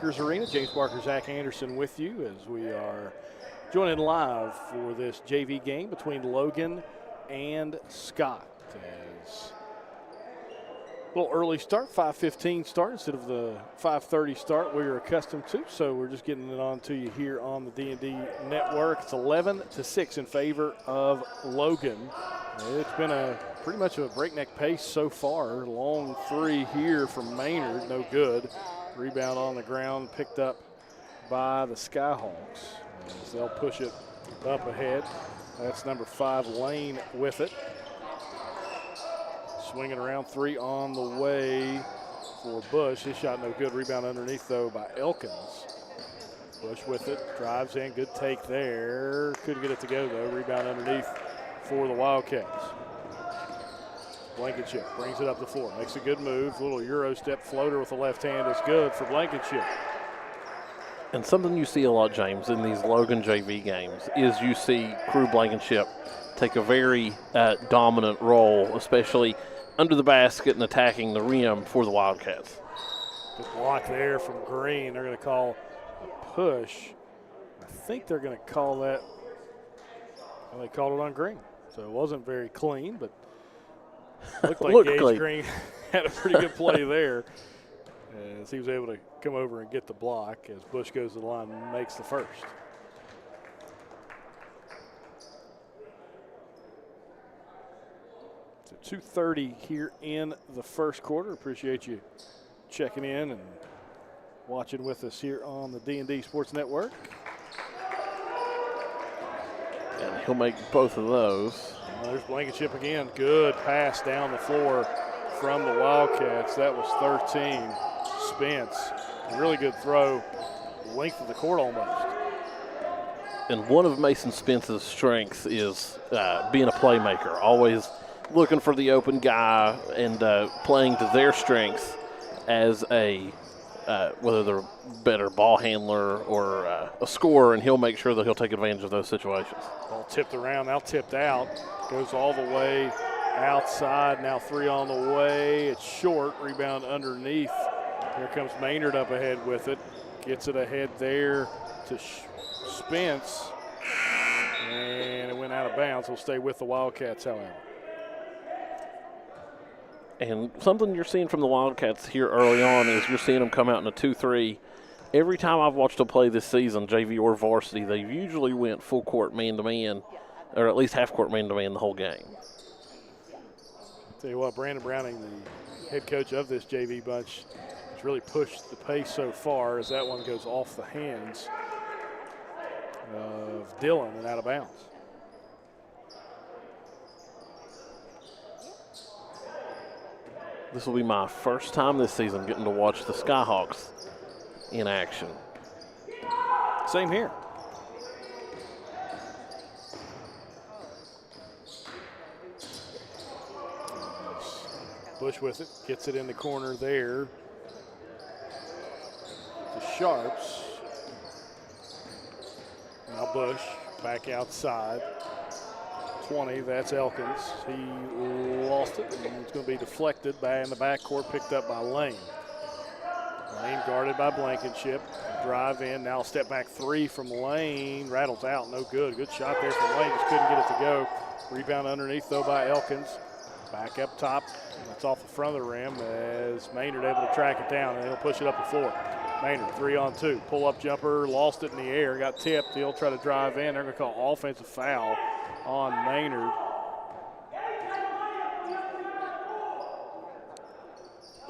Arena. James Barker, Zach Anderson with you as we are joining live for this JV game between Logan and Scott. As a little early start, 5:15 start instead of the 5:30 start we are accustomed to. So we're just getting it on to you here on the D&D Network. It's 11-6 in favor of Logan. It's been pretty much a breakneck pace so far. Long three here from Maynard, no good. Rebound on the ground, picked up by the Skyhawks. As they'll push it up ahead. That's number 5, Lane, with it. Swinging around, three on the way for Bush. His shot no good. Rebound underneath, though, by Elkins. Bush with it, drives in, good take there. Couldn't get it to go, though. Rebound underneath for the Wildcats. Blankenship brings it up the floor, makes a good move. A little Euro step floater with the left hand is good for Blankenship. And something you see a lot, James, in these Logan JV games is you see Crew Blankenship take a very dominant role, especially under the basket and attacking the rim for the Wildcats. Good block there from Green. They're going to call a push. I think they're going to call that. Well, they called it on Green, so it wasn't very clean, but looked like Gage clean. Green had a pretty good play there as he was able to come over and get the block as Bush goes to the line and makes the first. So 2:30 here in the first quarter. Appreciate you checking in and watching with us here on the D&D Sports Network. And he'll make both of those. There's Blankenship again. Good pass down the floor from the Wildcats. That was 13. Spence. Really good throw. Length of the court almost. And one of Mason Spence's strengths is being a playmaker, always looking for the open guy and playing to their strengths as a whether they're better ball handler or a scorer, and he'll make sure that he'll take advantage of those situations. Ball tipped around, now tipped out. Goes all the way outside, now three on the way. It's short, rebound underneath. Here comes Maynard up ahead with it. Gets it ahead there to Spence. And it went out of bounds. Will stay with the Wildcats, however. And something you're seeing from the Wildcats here early on is you're seeing them come out in a 2-3. Every time I've watched them play this season, JV or varsity, they've usually went full court man-to-man, or at least half-court man-to-man the whole game. Tell you what, Brandon Browning, the head coach of this JV bunch, has really pushed the pace so far as that one goes off the hands of Dillon and out of bounds. This will be my first time this season getting to watch the Skyhawks in action. Same here. Bush with it, gets it in the corner there to Sharps. Now Bush back outside. 20, that's Elkins. He lost it, and it's going to be deflected by in the backcourt, picked up by Lane. Lane guarded by Blankenship. Drive in, now step back three from Lane. Rattles out, no good. Good shot there from Lane, just couldn't get it to go. Rebound underneath, though, by Elkins. Back up top, that's off the front of the rim as Maynard able to track it down, and he'll push it up the floor. Maynard, 3-on-2, pull-up jumper, lost it in the air, got tipped. He'll try to drive in. They're going to call offensive foul on Maynard.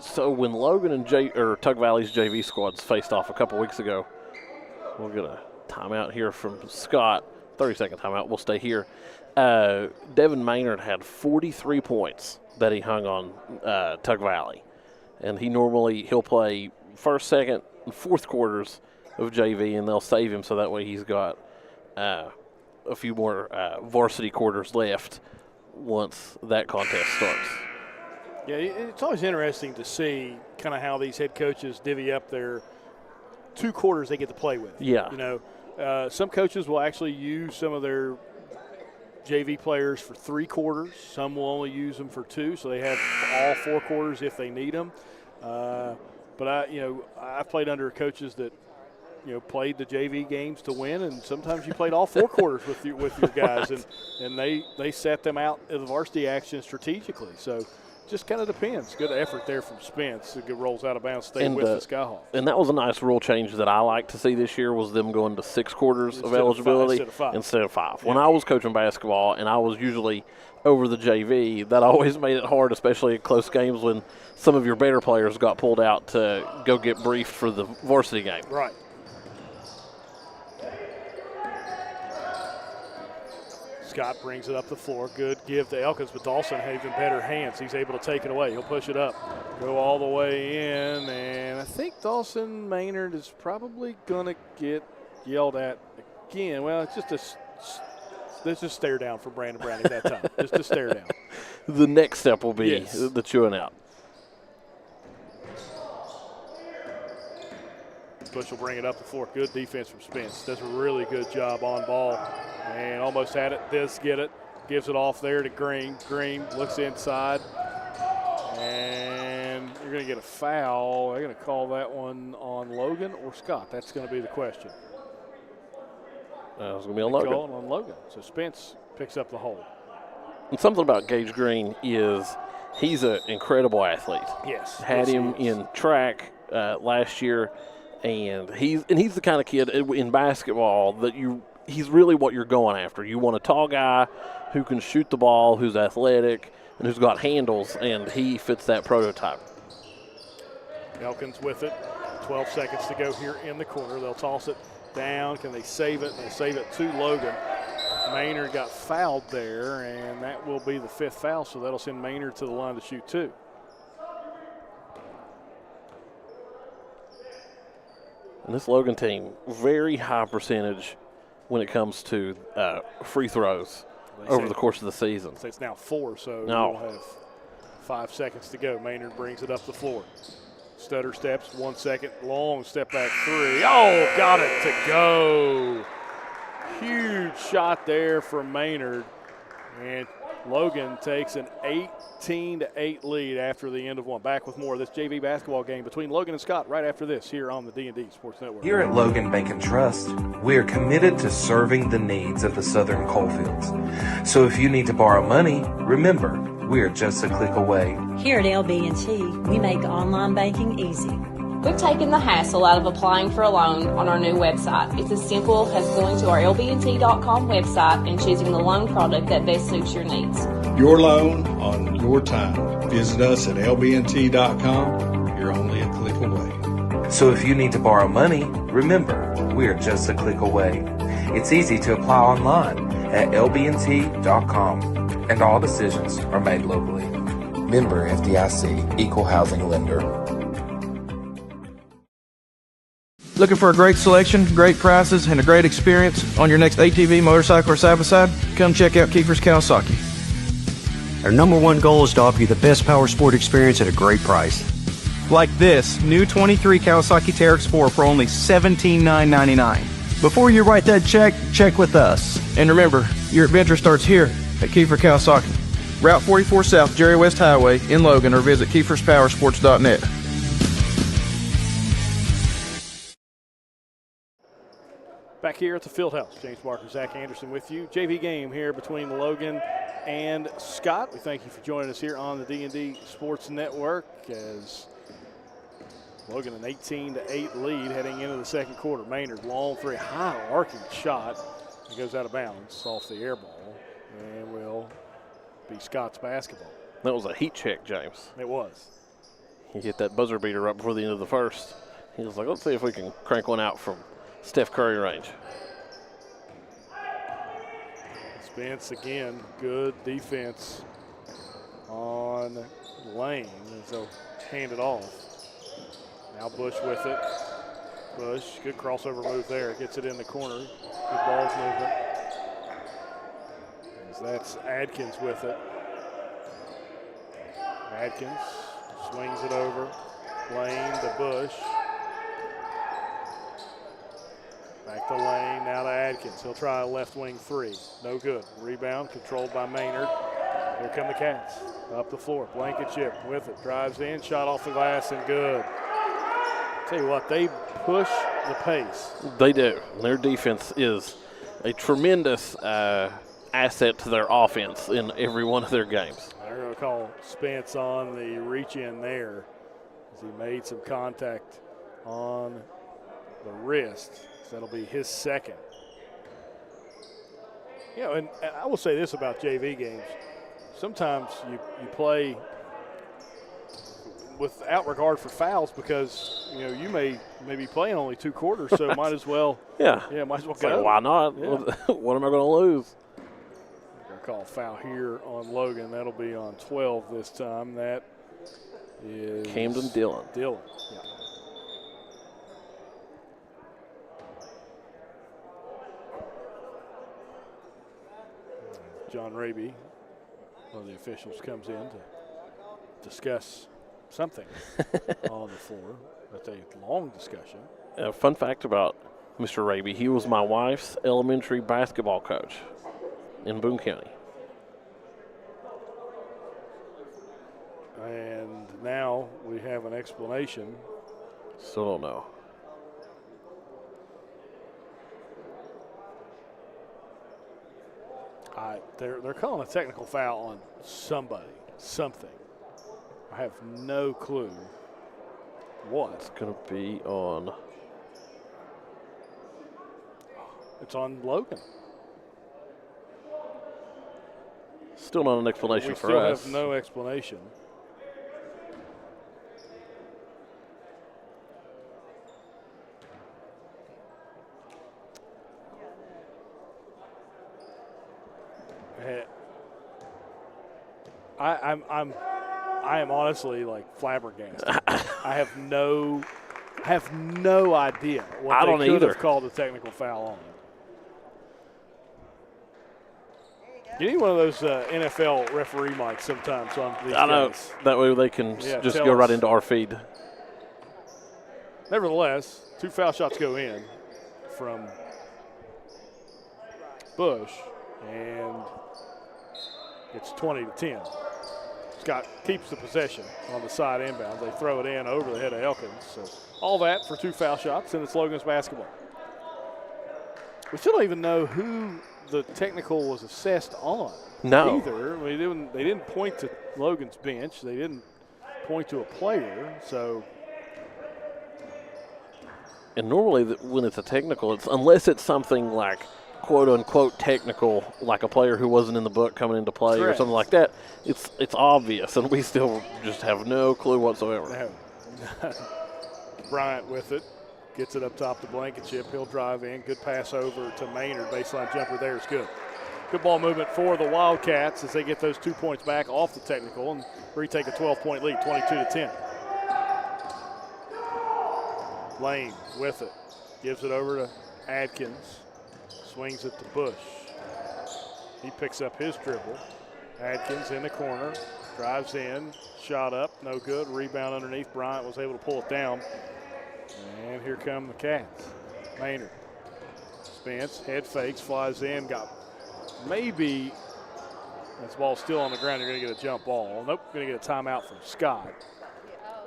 So when Logan and Tug Valley's JV squads faced off a couple weeks ago, we'll get a timeout here from Scott. 30-second timeout. We'll stay here. Devin Maynard had 43 points that he hung on Tug Valley, and he'll play first, second, and fourth quarters of JV, and they'll save him so that way he's got a few more varsity quarters left once that contest starts. Yeah, it's always interesting to see kind of how these head coaches divvy up their 2 quarters they get to play with. Yeah. You know, some coaches will actually use some of their JV players for 3 quarters. Some will only use them for 2, so they have all 4 quarters if they need them. But I've played under coaches that played the JV games to win, and sometimes you played all 4 quarters with your guys, and they set them out of the varsity action strategically. So just kind of depends. Good effort there from Spence. It rolls out of bounds, stay with the Skyhawks. And that was a nice rule change that I like to see this year, was them going to 6 quarters of eligibility instead of 5. Yeah. When I was coaching basketball and I was usually over the JV, that always made it hard, especially in close games when some of your better players got pulled out to go get briefed for the varsity game. Right. Scott brings it up the floor. Good give to Elkins, but Dawson has even better hands. He's able to take it away. He'll push it up, go all the way in, and I think Dawson Maynard is probably going to get yelled at again. Well, it's just let's just stare down for Brandon Browning that time. Just a stare down. The next step will be the chewing out. Bush will bring it up the floor. Good defense from Spence. Does a really good job on ball. And almost had it. Does get it. Gives it off there to Green. Green looks inside. And you're going to get a foul. They're going to call that one on Logan or Scott. That's going to be the question. It's going to be on Logan. Call it on Logan. So Spence picks up the hold. And something about Gage Green is he's an incredible athlete. Yes. Had him in track last year. And he's the kind of kid in basketball that he's really what you're going after. You want a tall guy who can shoot the ball, who's athletic, and who's got handles, and he fits that prototype. Elkins with it. 12 seconds to go here in the corner. They'll toss it down. Can they save it? They save it to Logan. Maynard got fouled there, and that will be the 5th foul, so that'll send Maynard to the line to shoot 2. And this Logan team, very high percentage when it comes to free throws over the course of the season. It's now 4, so we'll have 5 seconds to go. Maynard brings it up the floor. Stutter steps, 1 second, long step back 3. Oh, got it to go. Huge shot there from Maynard. And Logan takes an 18-8 lead after the end of 1. Back with more of this JV basketball game between Logan and Scott right after this here on the D&D Sports Network. Here at Logan Bank and Trust, we are committed to serving the needs of the Southern coalfields. So if you need to borrow money, remember, we are just a click away. Here at LB&T, we make online banking easy. We've taken the hassle out of applying for a loan on our new website. It's as simple as going to our lbnt.com website and choosing the loan product that best suits your needs. Your loan on your time. Visit us at lbnt.com. You're only a click away. So if you need to borrow money, remember, we are just a click away. It's easy to apply online at lbnt.com, and all decisions are made locally. Member FDIC, Equal Housing Lender. Looking for a great selection, great prices, and a great experience on your next ATV, motorcycle, or side-by-side? Come check out Kiefer's Kawasaki. Our #1 goal is to offer you the best power sport experience at a great price. Like this new 23 Kawasaki Teryx 4 for only $17,999. Before you write that check with us. And remember, your adventure starts here at Kiefer Kawasaki. Route 44 South, Jerry West Highway in Logan, or visit KiefersPowersports.net. Back here at the Fieldhouse, James Barker, Zach Anderson with you. JV game here between Logan and Scott. We thank you for joining us here on the D&D Sports Network as Logan an 18-8 lead heading into the second quarter. Maynard, long 3, high arcing shot. It goes out of bounds off the air ball and will be Scott's basketball. That was a heat check, James. It was. He hit that buzzer beater right before the end of the first. He was like, let's see if we can crank one out from Steph Curry range. Spence again, good defense on Lane as they'll hand it off. Now Bush with it. Bush, good crossover move there. Gets it in the corner. Good balls movement. As that's Adkins with it. Adkins swings it over. Lane to Bush. Back to Lane, now to Adkins. He'll try a left wing 3. No good. Rebound controlled by Maynard. Here come the Cats. Up the floor. Blankenship with it. Drives in. Shot off the glass and good. Tell you what, they push the pace. They do. Their defense is a tremendous asset to their offense in every one of their games. They're going to call Spence on the reach in there as he made some contact on the wrist. So that'll be his second. You know, and I will say this about JV games. Sometimes you play without regard for fouls because, you know, you may be playing only 2 quarters, so might as well. Yeah, might as well it's go. like, why not? Yeah. What am I going to lose? They're going to call foul here on Logan. That'll be on 12 this time. That is Camden Dillon. Yeah. John Raby, one of the officials, comes in to discuss something on the floor. That's a long discussion. Fun fact about Mr. Raby, he was my wife's elementary basketball coach in Boone County. And now we have an explanation. Still don't know. They're calling a technical foul on something. I have no clue what. It's going to be on. It's on Logan. Still not an explanation for We us. still have no explanation. I am honestly like flabbergasted. I have no idea what I don't they could either. have called a technical foul on. You need one of those NFL referee mics sometimes on these I know. guys. That way they can just tell go right us. into our feed. Nevertheless, 2 foul shots go in from Bush, and it's 20-10. Scott keeps the possession on the side inbound. They throw it in over the head of Elkins. So all that for 2 foul shots, and it's Logan's basketball. We still don't even know who the technical was assessed on. No. Either. They didn't point to Logan's bench. They didn't point to a player. So. And normally when it's a technical, it's unless it's something like quote-unquote technical, like a player who wasn't in the book coming into play or something like that, it's obvious, and we still just have no clue whatsoever. No. Bryant with it. Gets it up top to Blankenship. He'll drive in. Good pass over to Maynard. Baseline jumper there is good. Good ball movement for the Wildcats as they get those 2 points back off the technical and retake a 12-point lead, 22-10. Lane with it. Gives it over to Adkins. Swings it to Bush. He picks up his dribble. Adkins in the corner. Drives in. Shot up. No good. Rebound underneath. Bryant was able to pull it down. And here come the Cats. Maynard. Spence. Head fakes. Flies in. Got maybe. This ball's still on the ground. You're going to get a jump ball. Nope. Going to get a timeout from Scott.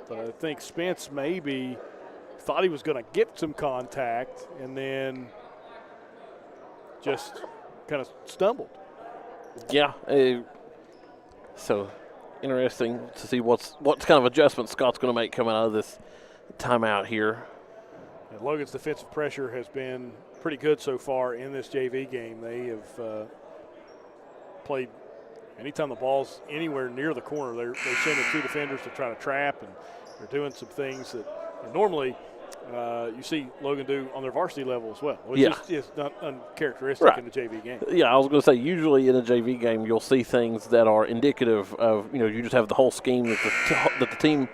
But I think Spence maybe thought he was going to get some contact and then just kind of stumbled. Yeah. So interesting to see what kind of adjustment Scott's going to make coming out of this timeout here. And Logan's defensive pressure has been pretty good so far in this JV game. They have played anytime the ball's anywhere near the corner, they send in 2 defenders to try to trap, and they're doing some things that normally you see Logan do on their varsity level as well, which is not uncharacteristic in the JV game. Yeah, I was going to say, usually in a JV game, you'll see things that are indicative of, you just have the whole scheme that the team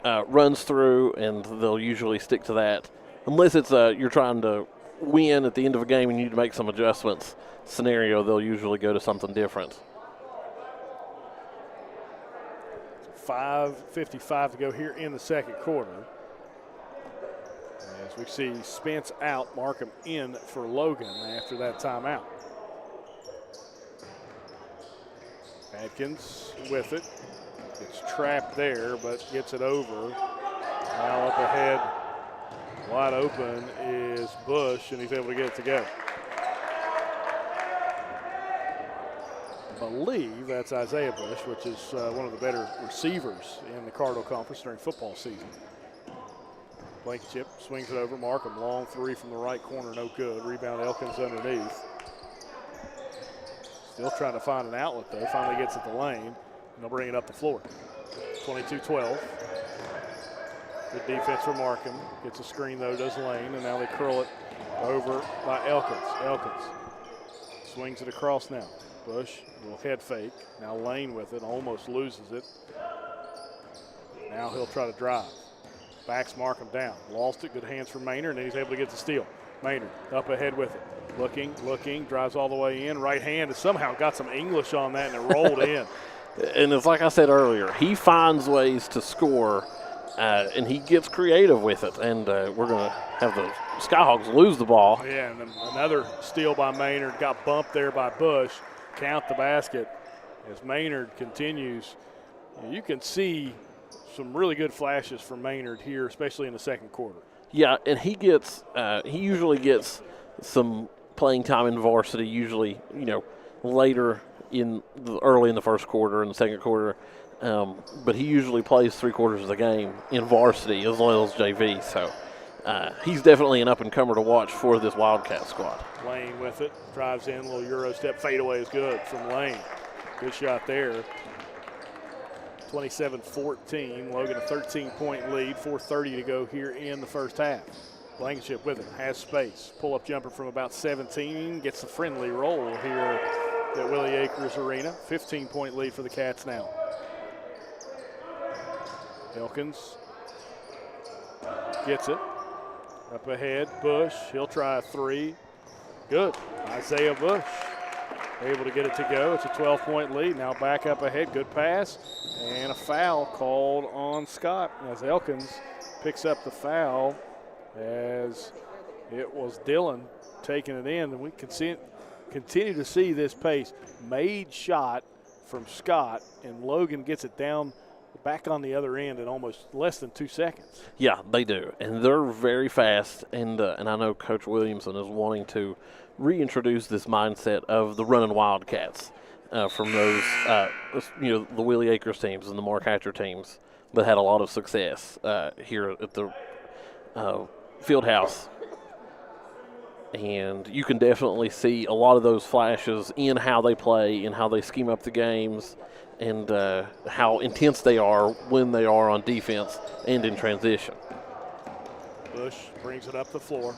runs through, and they'll usually stick to that. Unless it's you're trying to win at the end of a game and you need to make some adjustments scenario, they'll usually go to something different. 5:55 to go here in the second quarter. As we see Spence out, Markham in for Logan after that timeout. Adkins with it. Gets trapped there, but gets it over. Now up ahead Wide open is Bush, and he's able to get it to go. I believe that's Isaiah Bush, which is one of the better receivers in the Cardinal Conference during football season. Blankenship swings it over. Markham, long three from the right corner, no good. Rebound Elkins underneath. Still trying to find an outlet, though. Finally gets at the lane, and they'll bring it up the floor. 22-12. Good defense for Markham. Gets a screen, though, does Lane, and now they curl it over by Elkins. Elkins swings it across now. Bush, little head fake. Now Lane with it, almost loses it. Now he'll try to drive. Backs Markham down. Lost it, good hands from Maynard, and he's able to get the steal. Maynard up ahead with it. Looking, drives all the way in. Right hand has somehow got some English on that, and it rolled in. And it's like I said earlier, he finds ways to score, and he gets creative with it. And we're going to have the Skyhawks lose the ball. Yeah, and then another steal by Maynard. Got bumped there by Bush. Count the basket as Maynard continues. You can see some really good flashes from Maynard here, especially in the second quarter. Yeah, and he usually gets some playing time in varsity, usually, later early in the first quarter and the second quarter. But he usually plays 3/4 of the game in varsity as well as JV. So he's definitely an up-and-comer to watch for this Wildcat squad. Lane with it, drives in, a little Euro step, fadeaway is good from Lane. Good shot there. 27-14, Logan a 13-point lead, 4:30 to go here in the first half. Blankenship with it, has space. Pull-up jumper from about 17, gets a friendly roll here at Willie Acres Arena. 15-point lead for the Cats now. Elkins gets it. Up ahead, Bush, he'll try a three. Good, Isaiah Bush able to get it to go. It's a 12-point lead. Now back up ahead, good pass, and a foul called on Scott as Elkins picks up the foul as it was Dillon taking it in. And we continue to see this pace. Made shot from Scott, and Logan gets it down back on the other end in almost less than 2 seconds. Yeah, they do, and they're very fast. And I know Coach Williamson is wanting to reintroduce this mindset of the running Wildcats from those, the Willie Acres teams and the Mark Hatcher teams that had a lot of success here at the Fieldhouse. And you can definitely see a lot of those flashes in how they play and how they scheme up the games and how intense they are when they are on defense and in transition. Bush brings it up the floor.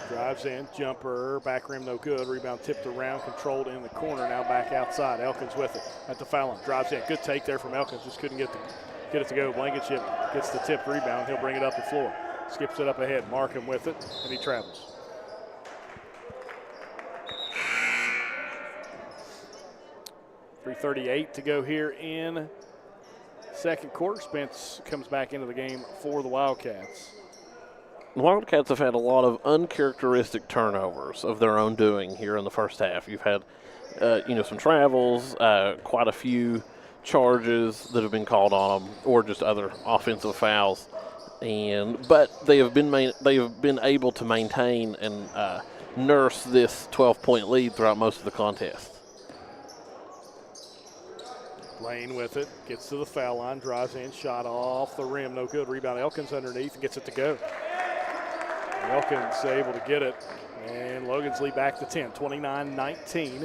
Drives in, jumper, back rim no good. Rebound tipped around, controlled in the corner. Now back outside. Elkins with it at the foul line. Drives in, good take there from Elkins. Just couldn't get it to go. Blankenship gets the tipped rebound. He'll bring it up the floor. Skips it up ahead. Markham with it, and he travels. .338 to go here in second quarter. Spence comes back into the game for the Wildcats. The Wildcats have had a lot of uncharacteristic turnovers of their own doing here in the first half. You've had, some travels, quite a few charges that have been called on them, or just other offensive fouls. But they have been able to maintain and nurse this 12-point lead throughout most of the contest. Lane with it, gets to the foul line, drives in, shot off the rim, no good. Rebound, Elkins underneath and gets it to go. Elkins able to get it, and Logan's lead back to 10, 29-19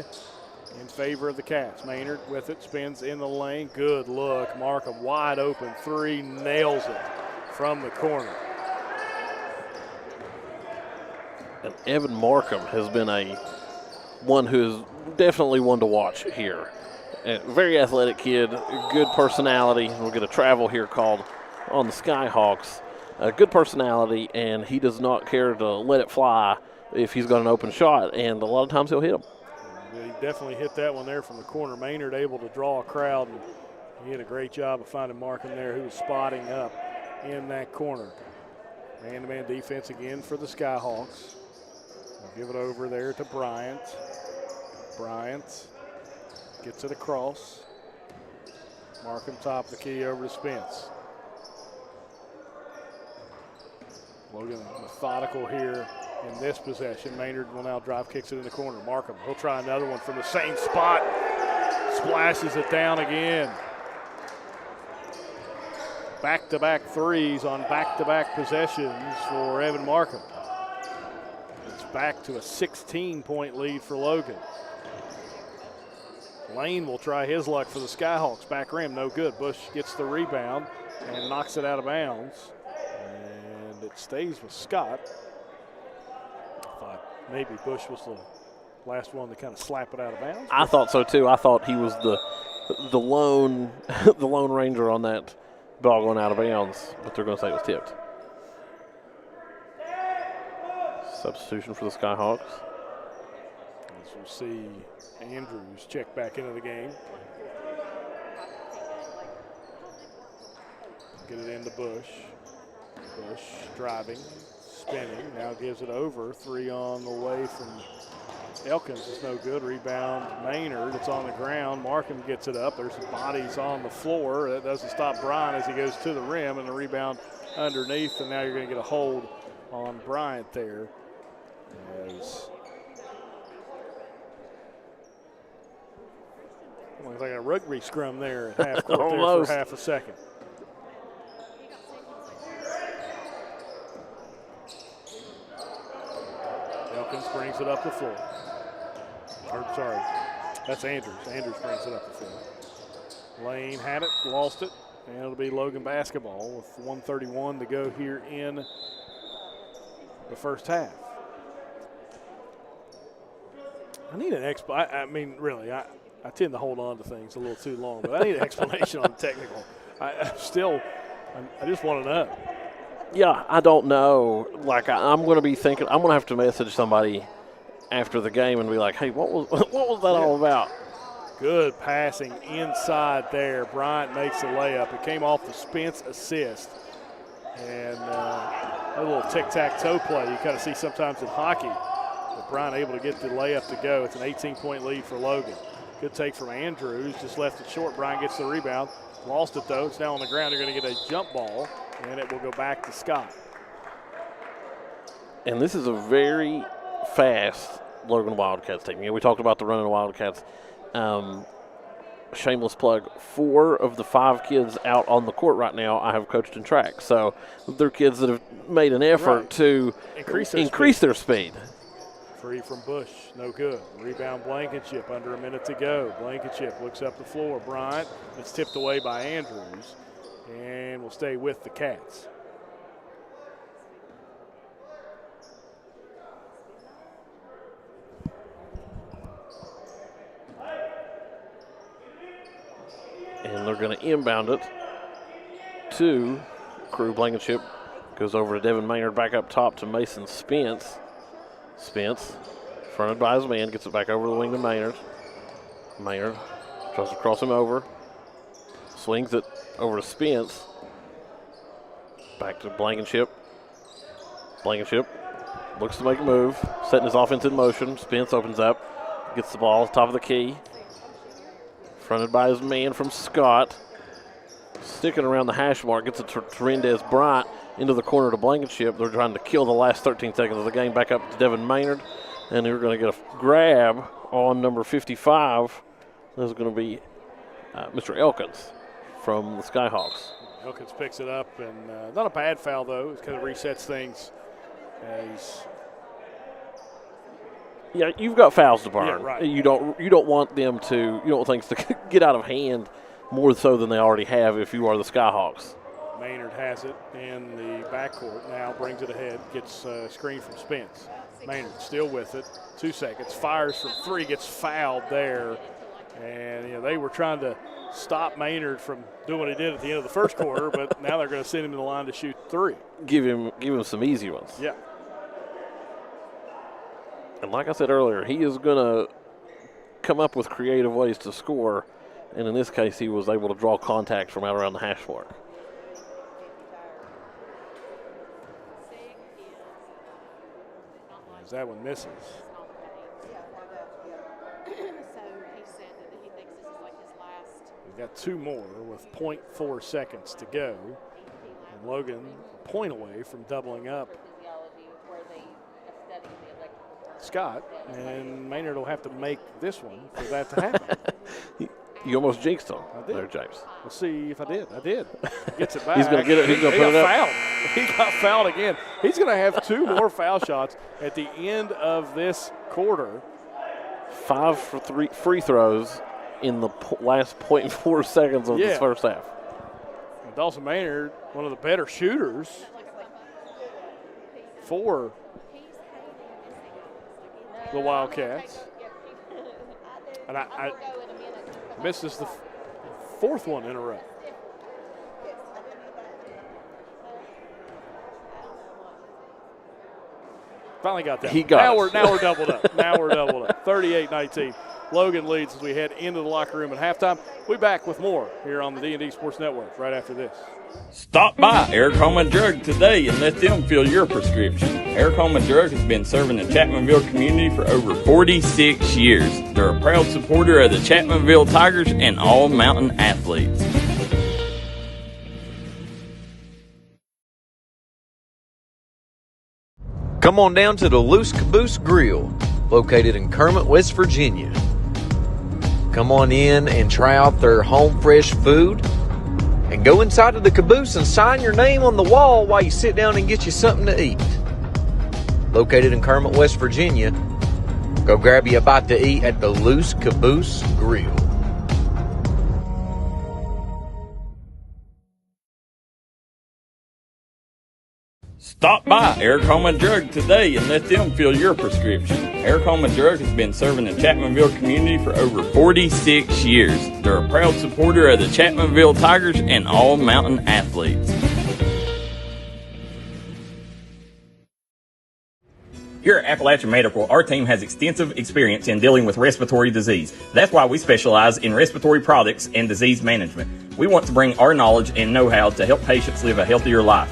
in favor of the Cats. Maynard with it, spins in the lane, good look. Markham wide open three, nails it from the corner. And Evan Markham has been one who is definitely one to watch here. A very athletic kid, good personality. We'll get a travel here called on the Skyhawks. A good personality, and he does not care to let it fly if he's got an open shot, and a lot of times he'll hit them. He definitely hit that one there from the corner. Maynard able to draw a crowd, and he did a great job of finding Markham there, who was spotting up in that corner. Man-to-man defense again for the Skyhawks. I'll give it over there to Bryant. Bryant gets it across. Markham top of the key over to Spence. Logan methodical here in this possession. Maynard will now drive, kicks it in the corner. Markham, he'll try another one from the same spot. Splashes it down again. Back-to-back threes on back-to-back possessions for Evan Markham. It's back to a 16-point lead for Logan. Lane will try his luck for the Skyhawks. Back rim, no good. Bush gets the rebound and knocks it out of bounds. And it stays with Scott. I thought maybe Bush was the last one to kind of slap it out of bounds. I thought so too. I thought he was the lone the lone ranger on that ball going out of bounds, but they're going to say it was tipped. Substitution for the Skyhawks. As we'll see Andrews check back into the game. Get it into Bush. Bush driving, spinning, now gives it over. 3 on the way from Elkins is no good. Rebound Maynard. It's on the ground. Markham gets it up. There's bodies on the floor. That doesn't stop Bryant as he goes to the rim, and the rebound underneath. And now you're going to get a hold on Bryant there. As looks like a rugby scrum there at half court there for half a second. Elkins brings it up the floor. Sorry, that's Andrews. Andrews brings it up the floor. Lane had it, lost it, and it'll be Logan basketball with 1:31 to go here in the first half. I need an I mean, really, I tend to hold on to things a little too long, but I need an explanation on the technical. I just want to know. Yeah, I don't know. Like, I'm going to be thinking, I'm going to have to message somebody after the game and be like, hey, what was that all about? Good passing inside there. Bryant makes the layup. It came off the Spence assist. And a little tic-tac-toe play you kind of see sometimes in hockey. But Bryant able to get the layup to go. It's an 18-point lead for Logan. Good take from Andrews. Just left it short. Bryant gets the rebound. Lost it, though. It's now on the ground. They're going to get a jump ball, and it will go back to Scott. And this is a very fast Logan Wildcats team. You know, we talked about the run of the Wildcats. Shameless plug, 4 of the 5 kids out on the court right now I have coached in track. So they're kids that have made an effort to increase their speed. Free from Bush, no good. Rebound Blankenship, under a minute to go. Blankenship looks up the floor. Bryant, it's tipped away by Andrews, and will stay with the Cats. And they're going to inbound it to Crew. Blankenship. Goes over to Devin Maynard, back up top to Mason Spence. Spence, fronted by his man, gets it back over the wing to Maynard. Maynard tries to cross him over. Swings it over to Spence. Back to Blankenship. Blankenship looks to make a move, setting his offense in motion. Spence opens up, gets the ball top of the key. Fronted by his man from Scott. Sticking around the hash mark, gets it to Terendez Bryant into the corner to Blankenship. They're trying to kill the last 13 seconds of the game. Back up to Devin Maynard. And they're going to get a grab on number 55. This is going to be Mr. Elkins from the Skyhawks. Elkins picks it up, and not a bad foul, though. It kind of resets things as yeah, you've got fouls to burn. Yeah, right. You don't want them to. You don't want things to get out of hand more so than they already have if you are the Skyhawks. Maynard has it in the backcourt. Now brings it ahead. Gets a screen from Spence. Maynard still with it. 2 seconds. Fires from 3. Gets fouled there. And they were trying to stop Maynard from doing what he did at the end of the first quarter, but now they're going to send him to the line to shoot 3. Give him some easy ones. Yeah. And like I said earlier, he is going to come up with creative ways to score. And in this case, he was able to draw contact from out around the hash mark. As that one misses. We've got 2 more with 0.4 seconds to go. Logan a point away from doubling up Scott, and Maynard will have to make this one for that to happen. You almost jinxed him there, James. We'll see if I did. I did. Gets it back. He's going to get it. He's going to put it up. Fouled. He got fouled again. He's going to have 2 more foul shots at the end of this quarter. 5 for 3 free throws in the last 0.4 seconds of this first half. And Dawson Maynard, one of the better shooters for the Wildcats. And I misses the 4th one in a row. Finally got that. Now we're doubled up. Now we're doubled up. 38-19. Logan leads as we head into the locker room at halftime. We'll be back with more here on the D&D Sports Network right after this. Stop by Eric Homa Drug today and let them fill your prescription. Eric Homa Drug has been serving the Chapmanville community for over 46 years. They're a proud supporter of the Chapmanville Tigers and all mountain athletes. Come on down to the Loose Caboose Grill, located in Kermit, West Virginia. Come on in and try out their home fresh food, and go inside of the caboose and sign your name on the wall while you sit down and get you something to eat. Located in Kermit, West Virginia, go grab you a bite to eat at the Loose Caboose Grill. Stop by Eric Homa Drug today and let them fill your prescription. Eric Homa Drug has been serving the Chapmanville community for over 46 years. They're a proud supporter of the Chapmanville Tigers and all mountain athletes. Here at Appalachian Medical, our team has extensive experience in dealing with respiratory disease. That's why we specialize in respiratory products and disease management. We want to bring our knowledge and know-how to help patients live a healthier life.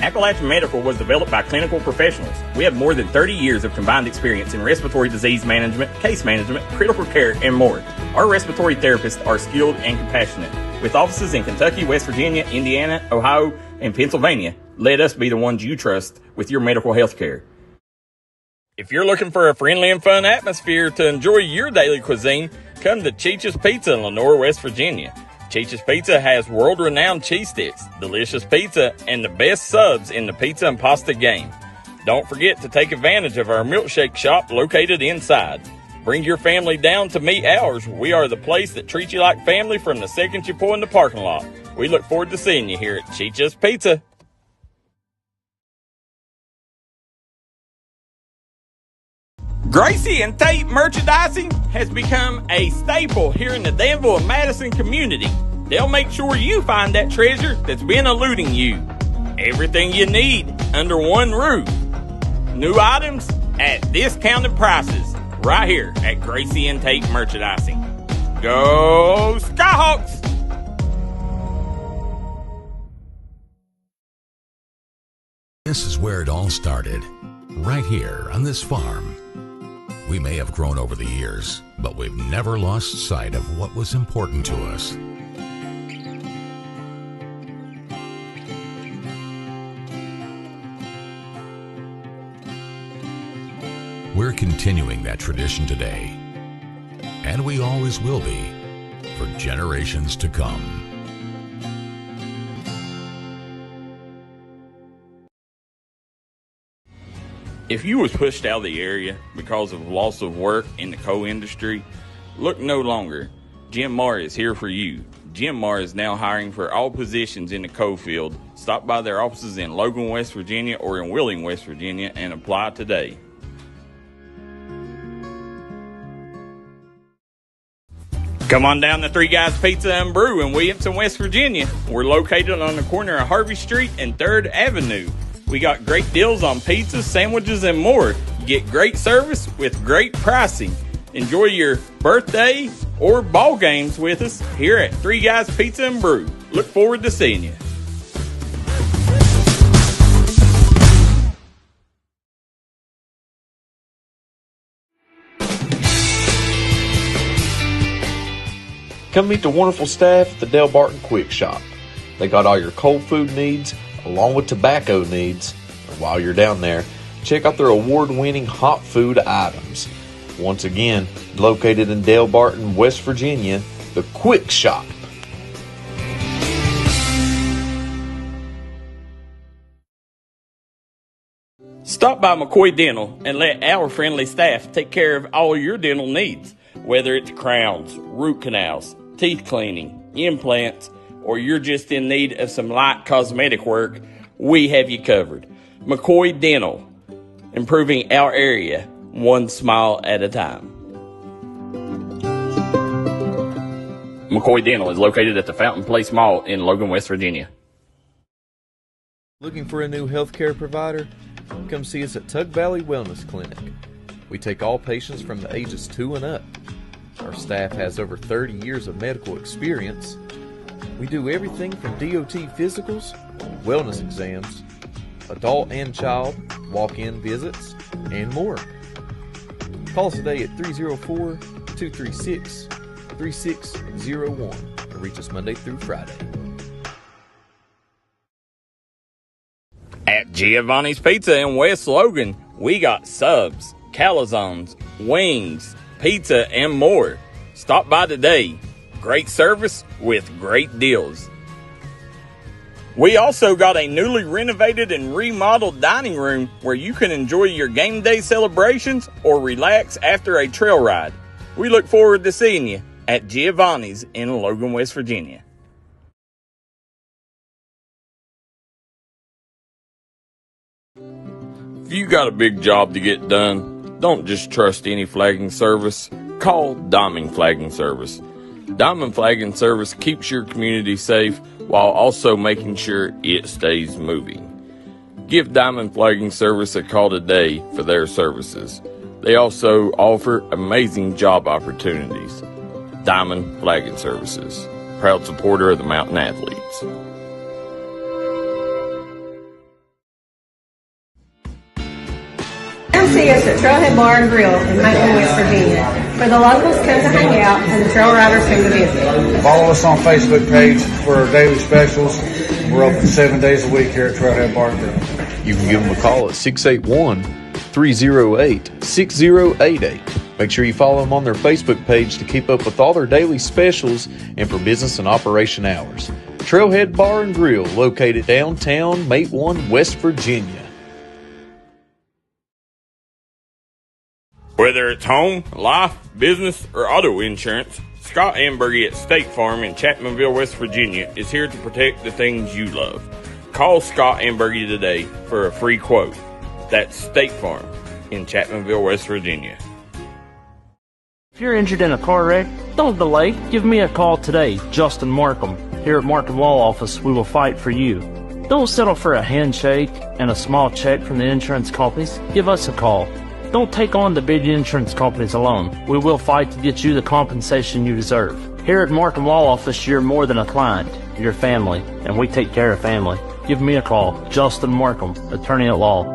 Appalachian Medical was developed by clinical professionals. We have more than 30 years of combined experience in respiratory disease management, case management, critical care, and more. Our respiratory therapists are skilled and compassionate. With offices in Kentucky, West Virginia, Indiana, Ohio, and Pennsylvania, let us be the ones you trust with your medical health care. If you're looking for a friendly and fun atmosphere to enjoy your daily cuisine, come to Cheech's Pizza in Lenore, West Virginia. Cheech's Pizza has world-renowned cheese sticks, delicious pizza, and the best subs in the pizza and pasta game. Don't forget to take advantage of our milkshake shop located inside. Bring your family down to meet ours. We are the place that treats you like family from the second you pull in the parking lot. We look forward to seeing you here at Cheech's Pizza. Gracie and Tate merchandising has become a staple here in the Danville and Madison community. They'll make sure you find that treasure that's been eluding you. Everything you need under one roof. New items at discounted prices right here at Gracie and Tate Merchandising. Go Skyhawks! This is where it all started, right here on this farm. We may have grown over the years, but we've never lost sight of what was important to us. We're continuing that tradition today, and we always will be, for generations to come. If you was pushed out of the area because of loss of work in the coal industry, look no longer. Jim Marr is here for you. Jim Marr is now hiring for all positions in the coal field. Stop by their offices in Logan, West Virginia or in Wheeling, West Virginia and apply today. Come on down to Three Guys Pizza and Brew in Williamson, West Virginia. We're located on the corner of Harvey Street and 3rd Avenue. We got great deals on pizzas, sandwiches, and more. Get great service with great pricing. Enjoy your birthday or ball games with us here at Three Guys Pizza and Brew. Look forward to seeing you. Come meet the wonderful staff at the Del Barton Quick Shop. They got all your cold food needs along with tobacco needs. And while you're down there, check out their award-winning hot food items. Once again, located in Dale Barton, West Virginia, the Quick Shop. Stop by McCoy Dental and let our friendly staff take care of all your dental needs. Whether it's crowns, root canals, teeth cleaning, implants, or you're just in need of some light cosmetic work, we have you covered. McCoy Dental, improving our area one smile at a time. McCoy Dental is located at the Fountain Place Mall in Logan, West Virginia. Looking for a new healthcare provider? Come see us at Tug Valley Wellness Clinic. We take all patients from the ages 2 and up. Our staff has over 30 years of medical experience. We do everything from DOT physicals, wellness exams, adult and child, walk-in visits, and more. Call us today at 304-236-3601 and reach us Monday through Friday. At Giovanni's Pizza in West Logan, we got subs, calzones, wings, pizza, and more. Stop by today. Great service with great deals. We also got a newly renovated and remodeled dining room where you can enjoy your game day celebrations or relax after a trail ride. We look forward to seeing you at Giovanni's in Logan, West Virginia. If you got a big job to get done, don't just trust any flagging service. Call Diamond Flagging Service. Diamond Flagging Service keeps your community safe while also making sure it stays moving. Give Diamond Flagging Service a call today for their services. They also offer amazing job opportunities. Diamond Flagging Services, proud supporter of the Mountain Athletes. Come see us at Trailhead Bar and Grill in Mountain, West Virginia, where the locals come to hang out and the trail riders come to visit. Follow us on Facebook page for our daily specials. We're open 7 days a week here at Trailhead Bar and Grill. You can give them a call at 681-308-6088. Make sure you follow them on their Facebook page to keep up with all their daily specials and for business and operation hours. Trailhead Bar and Grill, located downtown Matewan, West Virginia. Whether it's home, life, business, or auto insurance, Scott Ambergy at State Farm in Chapmanville, West Virginia is here to protect the things you love. Call Scott Ambergy today for a free quote. That's State Farm in Chapmanville, West Virginia. If you're injured in a car wreck, don't delay. Give me a call today, Justin Markham. Here at Markham Law Office, we will fight for you. Don't settle for a handshake and a small check from the insurance companies. Give us a call. Don't take on the big insurance companies alone. We will fight to get you the compensation you deserve. Here at Markham Law Office, you're more than a client. You're family, and we take care of family. Give me a call, Justin Markham, attorney at law.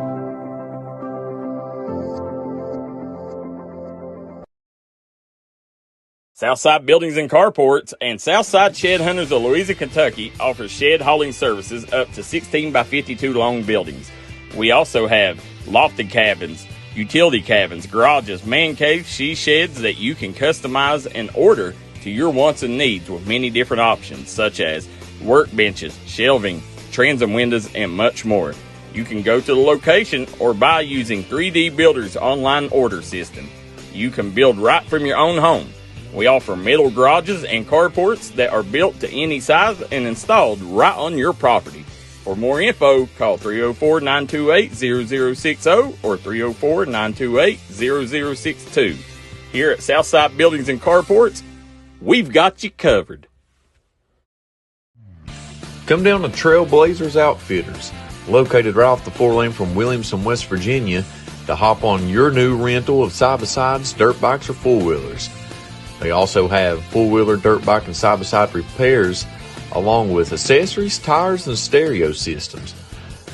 Southside Buildings and Carports and Southside Shed Hunters of Louisa, Kentucky offers shed hauling services up to 16 by 52 long buildings. We also have lofted cabins, utility cabins, garages, man caves, she sheds that you can customize and order to your wants and needs with many different options such as workbenches, shelving, transom windows, and much more. You can go to the location or buy using 3D Builder's online order system. You can build right from your own home. We offer metal garages and carports that are built to any size and installed right on your property. For more info, call 304-928-0060 or 304-928-0062. Here at Southside Buildings and Carports, we've got you covered. Come down to Trailblazers Outfitters, located right off the 4-lane from Williamson, West Virginia, to hop on your new rental of side-by-sides, dirt bikes, or four-wheelers. They also have four-wheeler, dirt bike, and side-by-side repairs, along with accessories, tires, and stereo systems,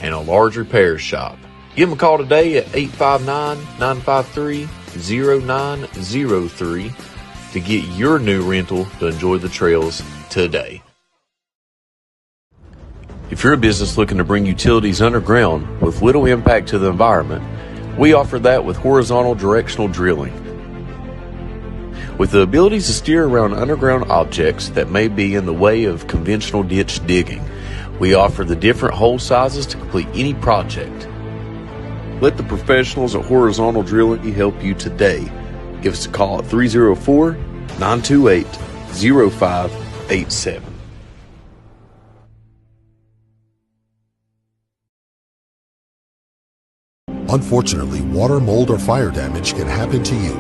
and a large repair shop. Give them a call today at 859-953-0903 to get your new rental to enjoy the trails today. If you're a business looking to bring utilities underground with little impact to the environment, we offer that with horizontal directional drilling. With the abilities to steer around underground objects that may be in the way of conventional ditch digging, we offer the different hole sizes to complete any project. Let the professionals at Horizontal Drilling help you today. Give us a call at 304-928-0587. Unfortunately, water, mold, or fire damage can happen to you.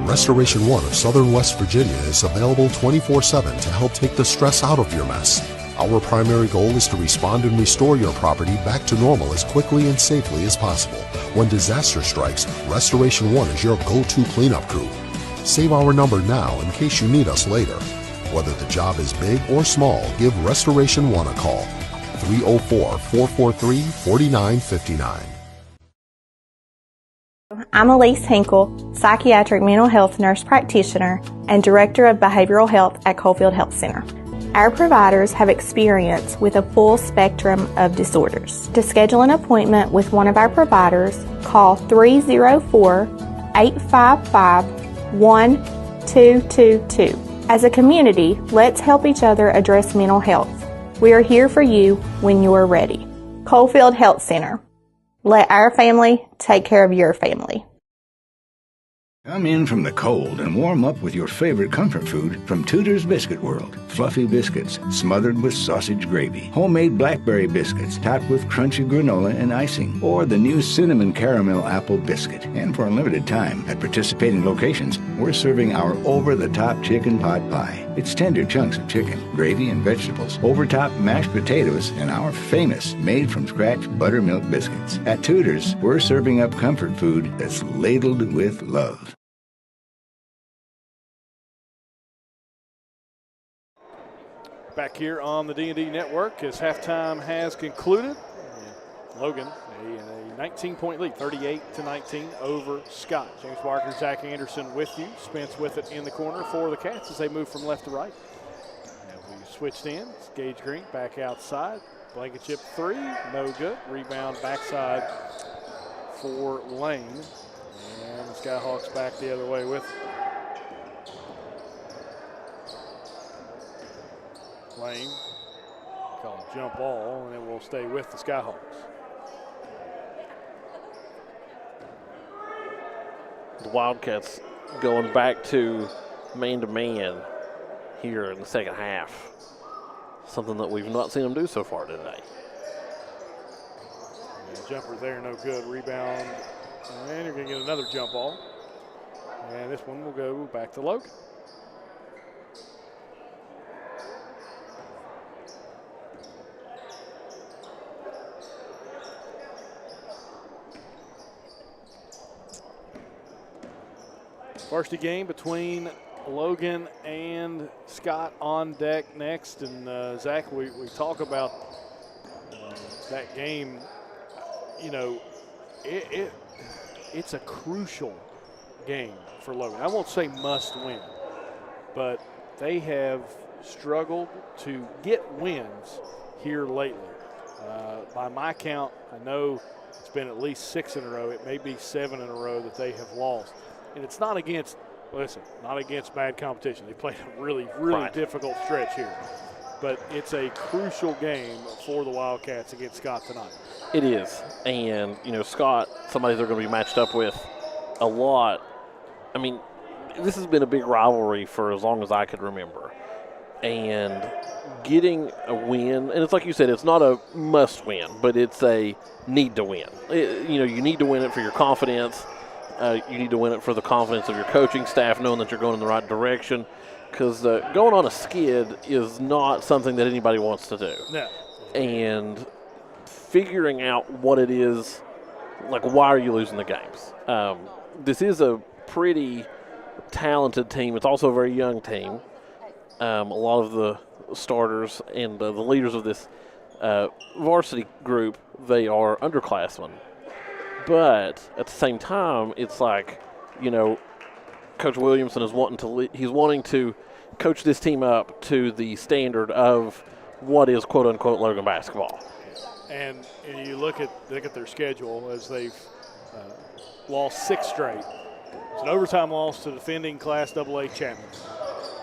Restoration One of Southern West Virginia is available 24/7 to help take the stress out of your mess. Our primary goal is to respond and restore your property back to normal as quickly and safely as possible. When disaster strikes, Restoration One is your go-to cleanup crew. Save our number now in case you need us later. Whether the job is big or small, give Restoration One a call. 304-443-4959. I'm Elise Hinkle, psychiatric mental health nurse practitioner and director of behavioral health at Coalfield Health Center. Our providers have experience with a full spectrum of disorders. To schedule an appointment with one of our providers, call 304-855-1222. As a community, let's help each other address mental health. We are here for you when you are ready. Coalfield Health Center. Let our family take care of your family. Come in from the cold and warm up with your favorite comfort food from Tudor's Biscuit World. Fluffy biscuits smothered with sausage gravy. Homemade blackberry biscuits topped with crunchy granola and icing. Or the new cinnamon caramel apple biscuit. And for a limited time, at participating locations, we're serving our over-the-top chicken pot pie. It's tender chunks of chicken, gravy, and vegetables, over-top mashed potatoes, and our famous made-from-scratch buttermilk biscuits. At Tudor's, we're serving up comfort food that's ladled with love. Back here on the D&D Network as halftime has concluded. Logan, a 19-point lead, 38-19 over Scott. James Barker, Zach Anderson with you. Spence with it in the corner for the Cats as they move from left to right. As we switched in, it's Gage Green back outside. Blanket chip three, no good. Rebound backside for Lane. And the Skyhawks back the other way with it. Lane, call it jump ball, and it will stay with the Skyhawks. The Wildcats going back to man-to-man here in the second half. Something that we've not seen them do so far today. And jumper there, no good. Rebound, and you're going to get another jump ball. And this one will go back to Logan. Varsity game between Logan and Scott on deck next. And Zach, we talk about that game. You know, it's a crucial game for Logan. I won't say must win, but they have struggled to get wins here lately. By my count, I know it's been at least 6 in a row. It may be 7 in a row that they have lost. And it's not against, not against bad competition. They played a really difficult stretch here. But it's a crucial game for the Wildcats against Scott tonight. It is. And, you know, Scott, somebody they're going to be matched up with a lot. I mean, this has been a big rivalry for as long as I could remember. And getting a win, and it's like you said, it's not a must win, but it's a need to win. You need to win it for your confidence. You need to win it for the confidence of your coaching staff, knowing that you're going in the right direction. Because going on a skid is not something that anybody wants to do. No. And figuring out what it is, like, why are you losing the games? This is a pretty talented team. It's also a very young team. A lot of the starters and the leaders of this varsity group, they are underclassmen. But at the same time, it's like, Coach Williamson is wanting to coach this team up to the standard of what is quote-unquote Logan basketball. And you look at their schedule as they've lost 6 straight. It's an overtime loss to defending Class AA champions.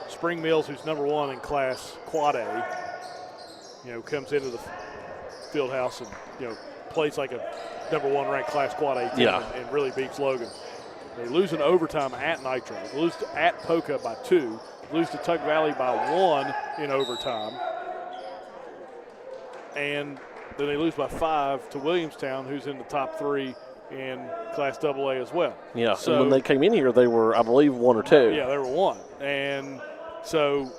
Spring Mills, who's number 1 in Class Quad A, comes into the field house and, plays like a number 1 ranked Class Quad A team and really beats Logan. They lose in overtime at Nitro. They lose at Poca by 2. Lose to Tug Valley by 1 in overtime. And then they lose by 5 to Williamstown, who's in the top 3 in Class AA as well. Yeah, so and when they came in here, they were, I believe, 1 or 2. Yeah, they were 1. And so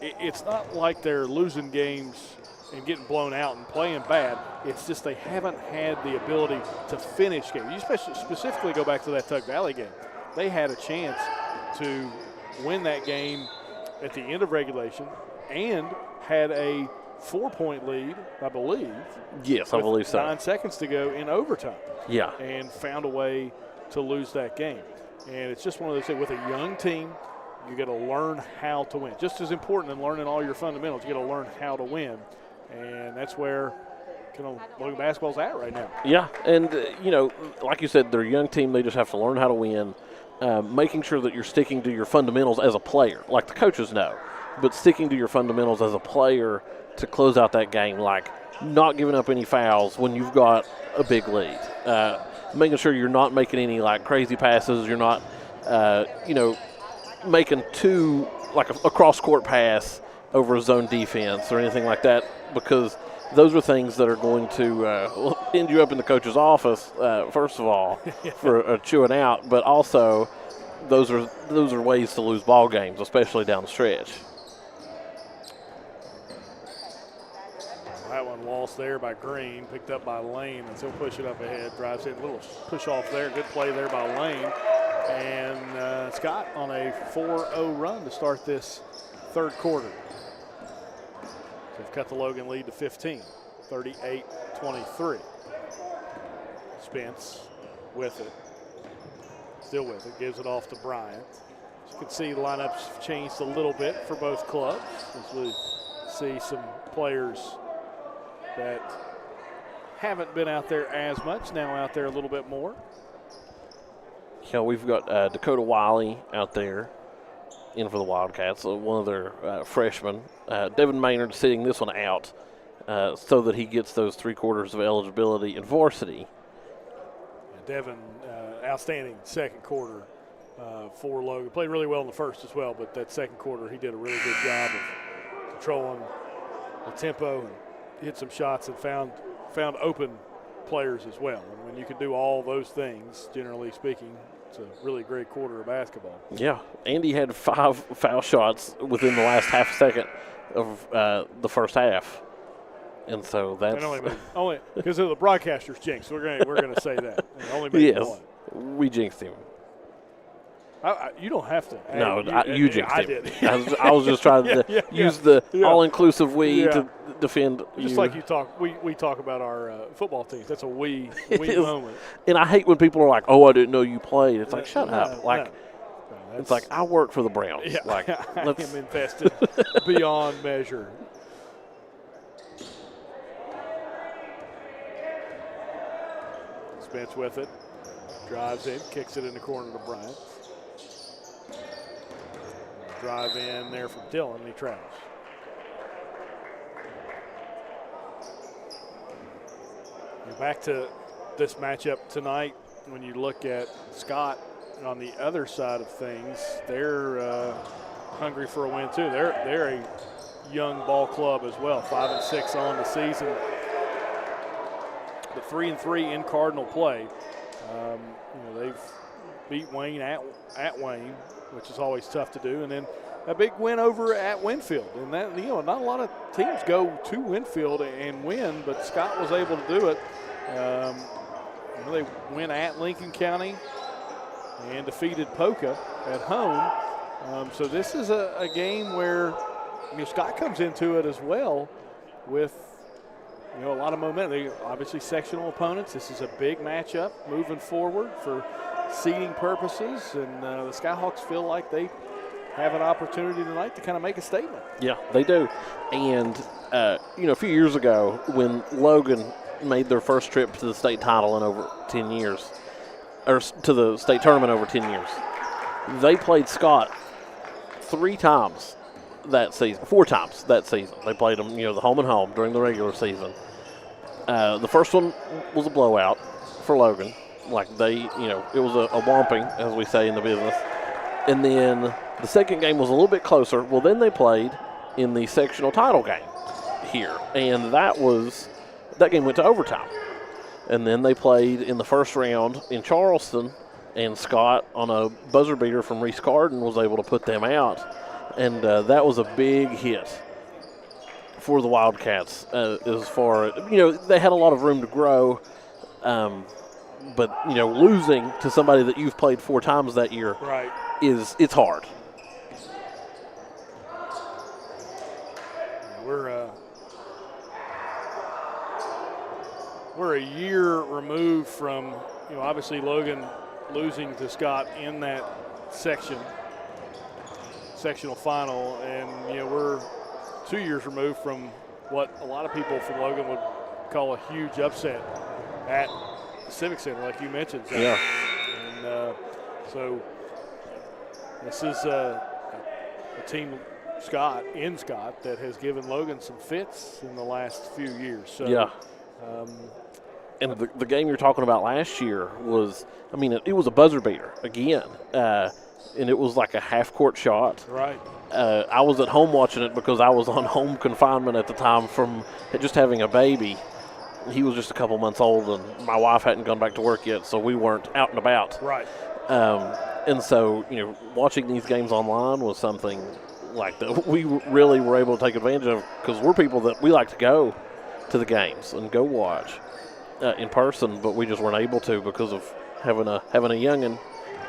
it's not like they're losing games and getting blown out and playing bad. It's just they haven't had the ability to finish games. You specifically go back to that Tug Valley game. They had a chance to win that game at the end of regulation and had a 4-point lead, I believe. Yes, I believe so. 9 seconds to go in overtime. Yeah. And found a way to lose that game. And it's just one of those things with a young team, you got to learn how to win. Just as important than learning all your fundamentals, you got to learn how to win. And that's where Logan basketball's at right now. Yeah, and, like you said, they're a young team. They just have to learn how to win, making sure that you're sticking to your fundamentals as a player, like the coaches know, but sticking to your fundamentals as a player to close out that game, like not giving up any fouls when you've got a big lead, making sure you're not making any, like, crazy passes. You're not, making a cross-court pass over a zone defense or anything like that, because those are things that are going to end you up in the coach's office, first of all, for chewing out, but also those are ways to lose ball games, especially down the stretch. That one lost there by Green, picked up by Lane, and he'll push it up ahead, drives in, a little push off there, good play there by Lane. And Scott on a 4-0 run to start this third quarter. They've cut the Logan lead to 15, 38-23. Spence with it, still with it, gives it off to Bryant. As you can see, the lineups changed a little bit for both clubs as we see some players that haven't been out there as much, now out there a little bit more. Yeah, we've got Dakota Wiley out there in for the Wildcats, one of their freshmen. Devin Maynard sitting this one out so that he gets those 3 quarters of eligibility in varsity. Devin, outstanding second quarter for Logan. Played really well in the first as well, but that second quarter he did a really good job of controlling the tempo and hit some shots and found open players as well. And when you can do all those things, generally speaking, it's a really great quarter of basketball. Yeah, Andy had 5 foul shots within the last half second of the first half, and so that's only because of the broadcaster's jinx. We're gonna say that. And only made yes, 1. We jinxed him. You don't have to. No, you jinxed him. I did. I was just trying to use the all-inclusive we to defend just you. Like you talk, we talk about our football teams. That's a we moment. And I hate when people are like, "Oh, I didn't know you played." It's like, shut up. Like, it's like I work for the Browns. Yeah, like, I am invested beyond measure. Spence with it, drives in, kicks it in the corner to Bryant. Drive in there from Dylan, and he travels. Back to this matchup tonight, when you look at Scott on the other side of things, they're hungry for a win too. They're a young ball club as well, 5-6 on the season, but 3-3 in Cardinal play. They've beat Wayne at Wayne, which is always tough to do, and then a big win over at Winfield. And that, not a lot of teams go to Winfield and win, but Scott was able to do it. They win at Lincoln County and defeated Poca at home. So this is a game where Scott comes into it as well with a lot of momentum. They obviously sectional opponents. This is a big matchup moving forward for seeding purposes, and the Skyhawks feel like they have an opportunity tonight to kind of make a statement. Yeah, they do. And a few years ago when Logan made their first trip to the state title in over 10 years, or to the state tournament over 10 years, they played Scott 4 times that season. They played them, the home and home during the regular season. The first one was a blowout for Logan. It was a whomping, as we say in the business. And then the second game was a little bit closer. Well, then they played in the sectional title game here. And that game went to overtime. And then they played in the first round in Charleston, and Scott, on a buzzer beater from Reese Carden, was able to put them out. And that was a big hit for the Wildcats as far as, they had a lot of room to grow. But, losing to somebody that you've played 4 times that year it's hard. We're a year removed from, obviously Logan losing to Scott in that sectional final, and, we're 2 years removed from what a lot of people from Logan would call a huge upset at the Civic Center, like you mentioned. Zach. Yeah. And so this is a team, Scott, that has given Logan some fits in the last few years. So, yeah. And the game you're talking about last year was, it was a buzzer beater again. And it was like a half-court shot. Right. I was at home watching it because I was on home confinement at the time from just having a baby. He was just a couple months old, and my wife hadn't gone back to work yet, so we weren't out and about. Right. And so, watching these games online was something like that we really were able to take advantage of, because we're people that we like to go to the games and go watch in person, but we just weren't able to because of having a youngin',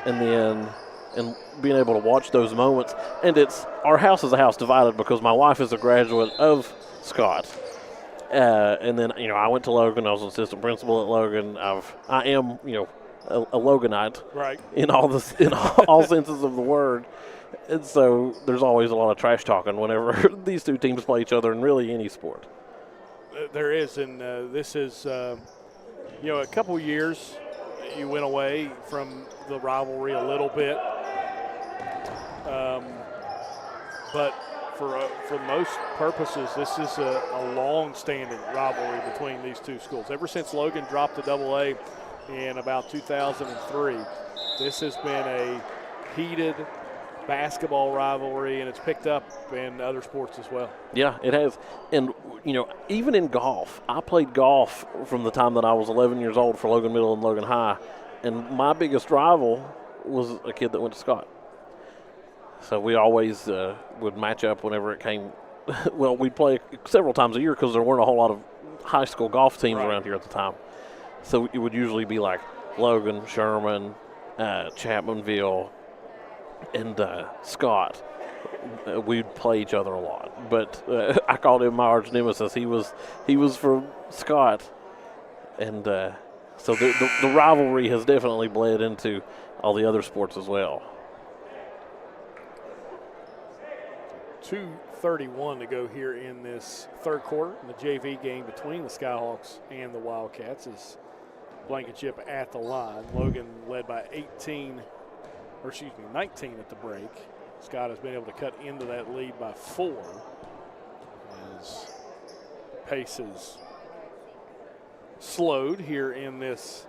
and being able to watch those moments. And our house is a house divided because my wife is a graduate of Scott. And then, I went to Logan. I was an assistant principal at Logan. I am, a Loganite. Right. In all senses of the word. And so there's always a lot of trash talking whenever these two teams play each other in really any sport. There is, and this is, a couple years you went away from the rivalry a little bit. But for most purposes, this is a long-standing rivalry between these two schools. Ever since Logan dropped to AA in about 2003, this has been a heated basketball rivalry, and it's picked up in other sports as well. Yeah, it has. And, even in golf, I played golf from the time that I was 11 years old for Logan Middle and Logan High, and my biggest rival was a kid that went to Scott. So we always would match up whenever it came. Well, we'd play several times a year because there weren't a whole lot of high school golf teams around here at the time. So it would usually be like Logan, Sherman, Chapmanville, and Scott. We'd play each other a lot. But I called him my arch nemesis. He was from Scott. And so the rivalry has definitely bled into all the other sports as well. 2:31 to go here in this third quarter in the JV game between the Skyhawks and the Wildcats as Blankenship at the line. Logan led by 19 at the break. Scott has been able to cut into that lead by 4 as pace is slowed here in this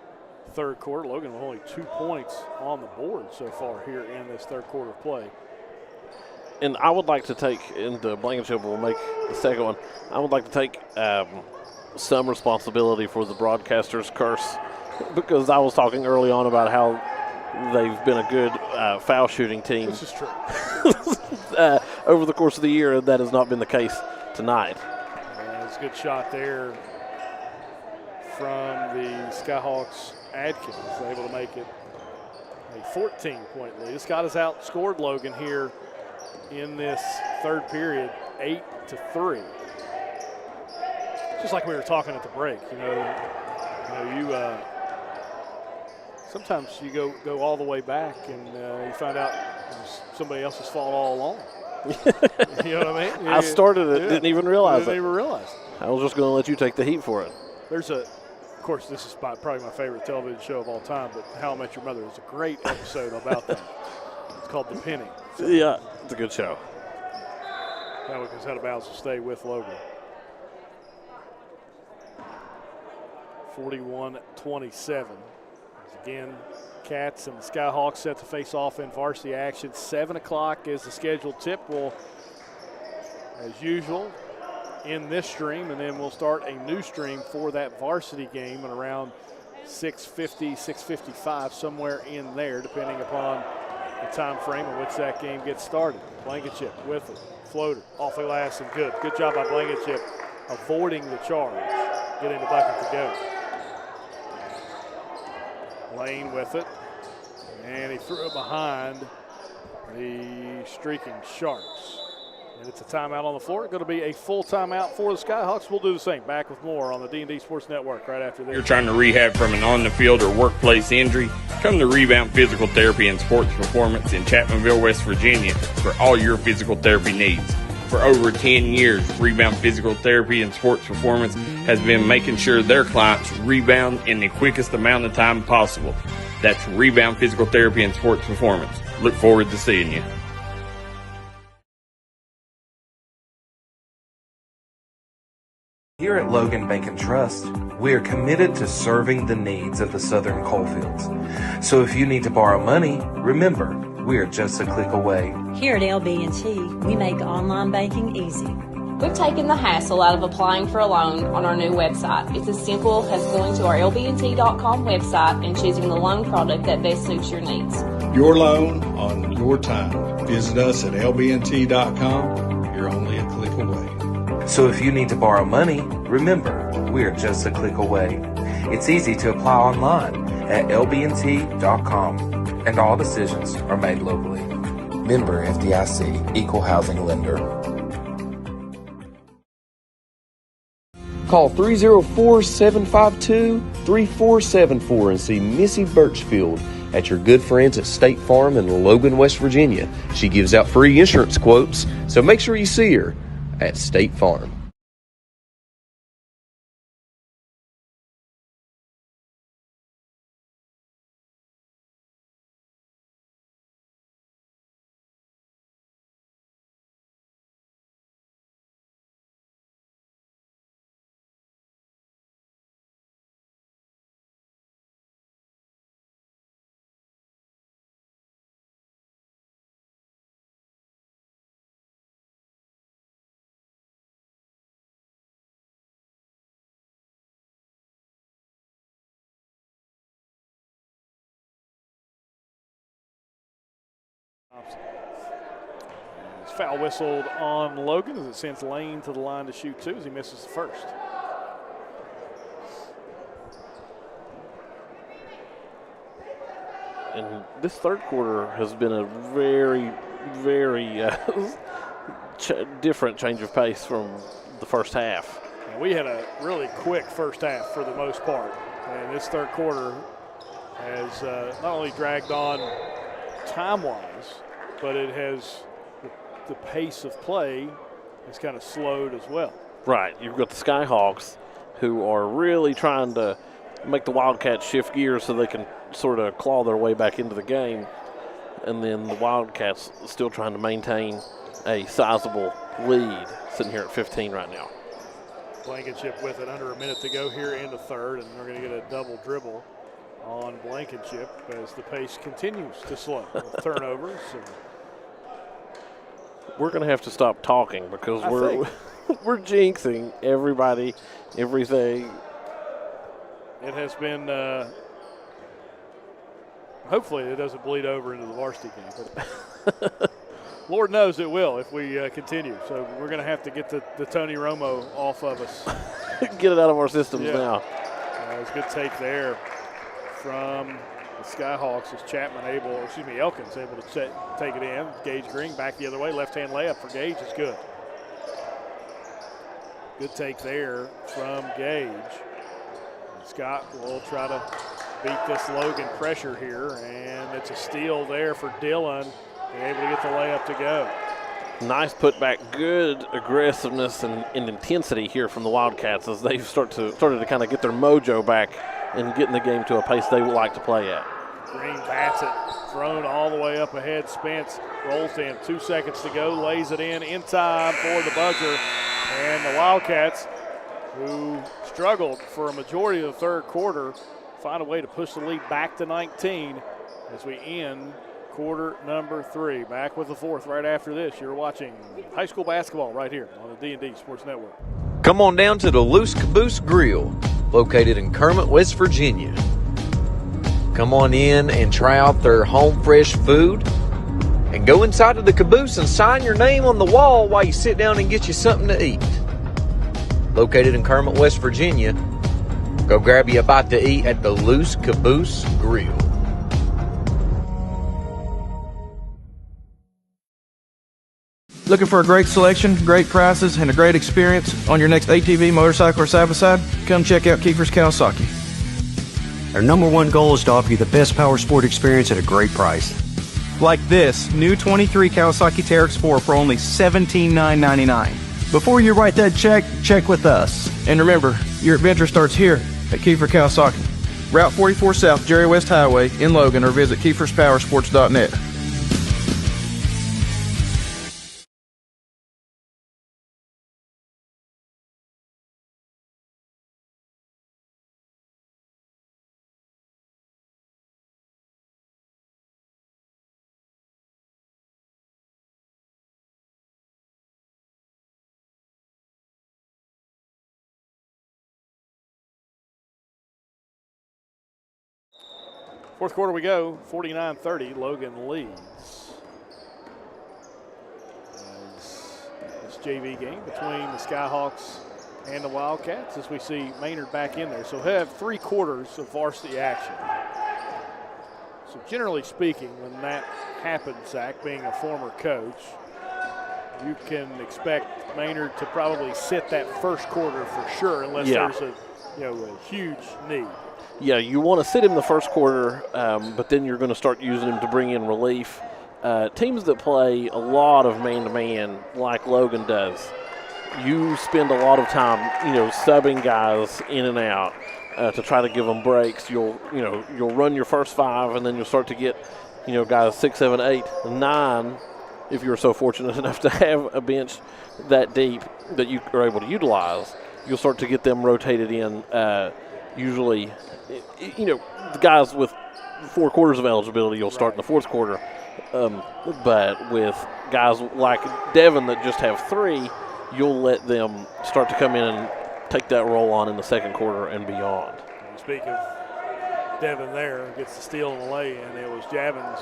third quarter. Logan with only 2 points on the board so far here in this third quarter of play. And I would like to take, and Blankenship will make the second one, I would like to take some responsibility for the broadcaster's curse, because I was talking early on about how they've been a good foul shooting team. This is true. Over the course of the year, and that has not been the case tonight. It's a good shot there from the Skyhawks. Adkins able to make it a 14-point lead. Scott has outscored Logan here in this third period, 8-3. Just like we were talking at the break, sometimes you go all the way back and you find out it was somebody else's fault all along. You know what I mean? I started it, didn't even realize Didn't it. even realize. I was just going to let you take the heat for it. Of course, this is probably my favorite television show of all time, but How I Met Your Mother is a great episode about that. It's called The Penny. So Yeah, it's a good show. Pelicans out of bounds to stay with Logan. 41-27. Again, Cats and the Skyhawks set to face off in varsity action. 7 o'clock is the scheduled tip. We'll, as usual, end this stream, and then we'll start a new stream for that varsity game at around 6:50, 6:55, somewhere in there, depending upon the time frame in which that game gets started. Blankenship with it. Floater, off the glass and good. Good job by Blankenship avoiding the charge, getting the bucket to go. Lane with it, and he threw it behind the streaking Sharks. And it's a timeout on the floor. It's going to be a full timeout for the Skyhawks. We'll do the same. Back with more on the D&D Sports Network right after this. You're trying to rehab from an on-the-field or workplace injury? Come to Rebound Physical Therapy and Sports Performance in Chapmanville, West Virginia for all your physical therapy needs. For over 10 years, Rebound Physical Therapy and Sports Performance has been making sure their clients rebound in the quickest amount of time possible. That's Rebound Physical Therapy and Sports Performance. Look forward to seeing you. Here at Logan Bank and Trust, we are committed to serving the needs of the Southern coalfields. So if you need to borrow money, remember, we are just a click away. Here at LB&T, we make online banking easy. We've taken the hassle out of applying for a loan on our new website. It's as simple as going to our lbnt.com website and choosing the loan product that best suits your needs. Your loan on your time. Visit us at lbnt.com. You're only a click away. So if you need to borrow money, remember, we are just a click away. It's easy to apply online at lbnt.com, and all decisions are made locally. Member FDIC, Equal Housing Lender. Call 304-752-3474 and see Missy Birchfield at your good friends at State Farm in Logan, West Virginia. She gives out free insurance quotes, so make sure you see her at State Farm. It's foul whistled on Logan as it sends Lane to the line to shoot two as he misses the first. And this third quarter has been a very, very different change of pace from the first half. And we had a really quick first half for the most part. And this third quarter has not only dragged on time-wise, but it has the pace of play has kind of slowed as well. Right. You've got the Skyhawks who are really trying to make the Wildcats shift gears so they can sort of claw their way back into the game. And then the Wildcats still trying to maintain a sizable lead, sitting here at 15 right now. Blankenship with it, under a minute to go here in the third, and they're going to get a double dribble on Blankenship as the pace continues to slow with turnovers. We're going to have to stop talking because we're jinxing everybody, everything. It has been hopefully it doesn't bleed over into the varsity game. But Lord knows it will if we continue. So we're going to have to get the Tony Romo off of us. Get it out of our systems now. It was a good take there from the Skyhawks as Elkins able to take it in. Gage Green back the other way. Left-hand layup for Gage is good. Good take there from Gage. Scott will try to beat this Logan pressure here, and it's a steal there for Dillon, and able to get the layup to go. Nice putback, good aggressiveness and intensity here from the Wildcats as they started to kind of get their mojo back and getting the game to a pace they would like to play at. Green bats it, thrown all the way up ahead. Spence rolls in, 2 seconds to go, lays it in time for the buzzer. And the Wildcats, who struggled for a majority of the third quarter, find a way to push the lead back to 19 as we end quarter number 3. Back with the fourth right after this. You're watching high school basketball right here on the D&D Sports Network. Come on down to the Loose Caboose Grill, located in Kermit, West Virginia. Come on in and try out their home fresh food and go inside of the caboose and sign your name on the wall while you sit down and get you something to eat. Located in Kermit, West Virginia, go grab you a bite to eat at the Loose Caboose Grill. Looking for a great selection, great prices, and a great experience on your next ATV, motorcycle, or side-by-side? Come check out Kiefer's Kawasaki. Our number one goal is to offer you the best power sport experience at a great price. Like this new 23 Kawasaki Teryx 4 for only $17,999. Before you write that check, check with us. And remember, your adventure starts here at Kiefer Kawasaki. Route 44 South, Jerry West Highway in Logan, or visit KiefersPowersports.net. Fourth quarter we go, 49-30, Logan leads. As this JV game between the Skyhawks and the Wildcats, as we see Maynard back in there. So he'll have 3 quarters of varsity action. So generally speaking, when that happens, Zach, being a former coach, you can expect Maynard to probably sit that first quarter for sure, unless there's a huge need. Yeah, you want to sit him the first quarter, but then you're going to start using him to bring in relief. Teams that play a lot of man-to-man, like Logan does, you spend a lot of time, subbing guys in and out to try to give them breaks. You'll run your first 5, and then you'll start to get, guys 6, 7, 8, 9. If you're so fortunate enough to have a bench that deep that you are able to utilize, you'll start to get them rotated in. Usually, the guys with 4 quarters of eligibility, you'll start in the fourth quarter. But with guys like Devin that just have 3, you'll let them start to come in and take that role on in the second quarter and beyond. Speaking of Devin there, gets the steal and the lay-in. It was Javins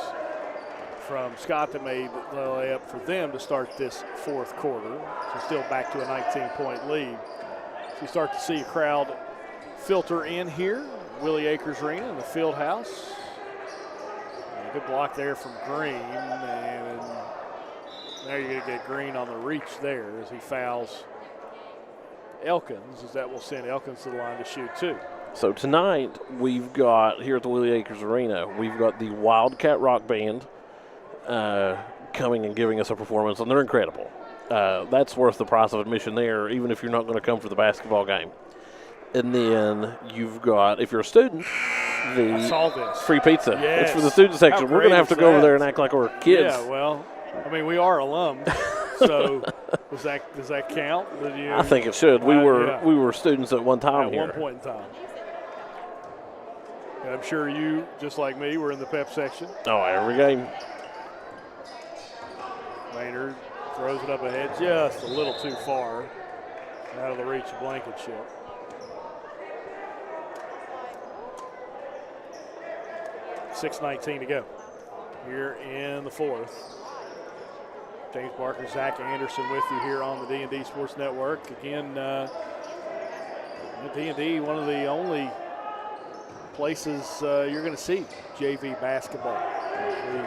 from Scott that made the layup for them to start this fourth quarter. So still back to a 19-point lead. So you start to see a crowd filter in here, Willie Akers Arena in the field house. A good block there from Green, and now you're going to get Green on the reach there as he fouls Elkins, as that will send Elkins to the line to shoot 2. So tonight we've got, here at the Willie Akers Arena, we've got the Wildcat Rock Band coming and giving us a performance, and they're incredible. That's worth the price of admission there, even if you're not going to come for the basketball game. And then you've got, if you're a student, the free pizza. Yes. It's for the student section. We're going to have to go over there and act like we're kids. Yeah, well, we are alums, so does that count? I think it should. We were students at one time here. At one point in time. And I'm sure you, just like me, were in the pep section. Oh, every game. Maynard throws it up ahead just a little too far, out of the reach of Blankenship. .6:19 to go here in the fourth. James Barker, Zach Anderson with you here on the D&D Sports Network. Again, D&D, one of the only places you're going to see JV basketball. We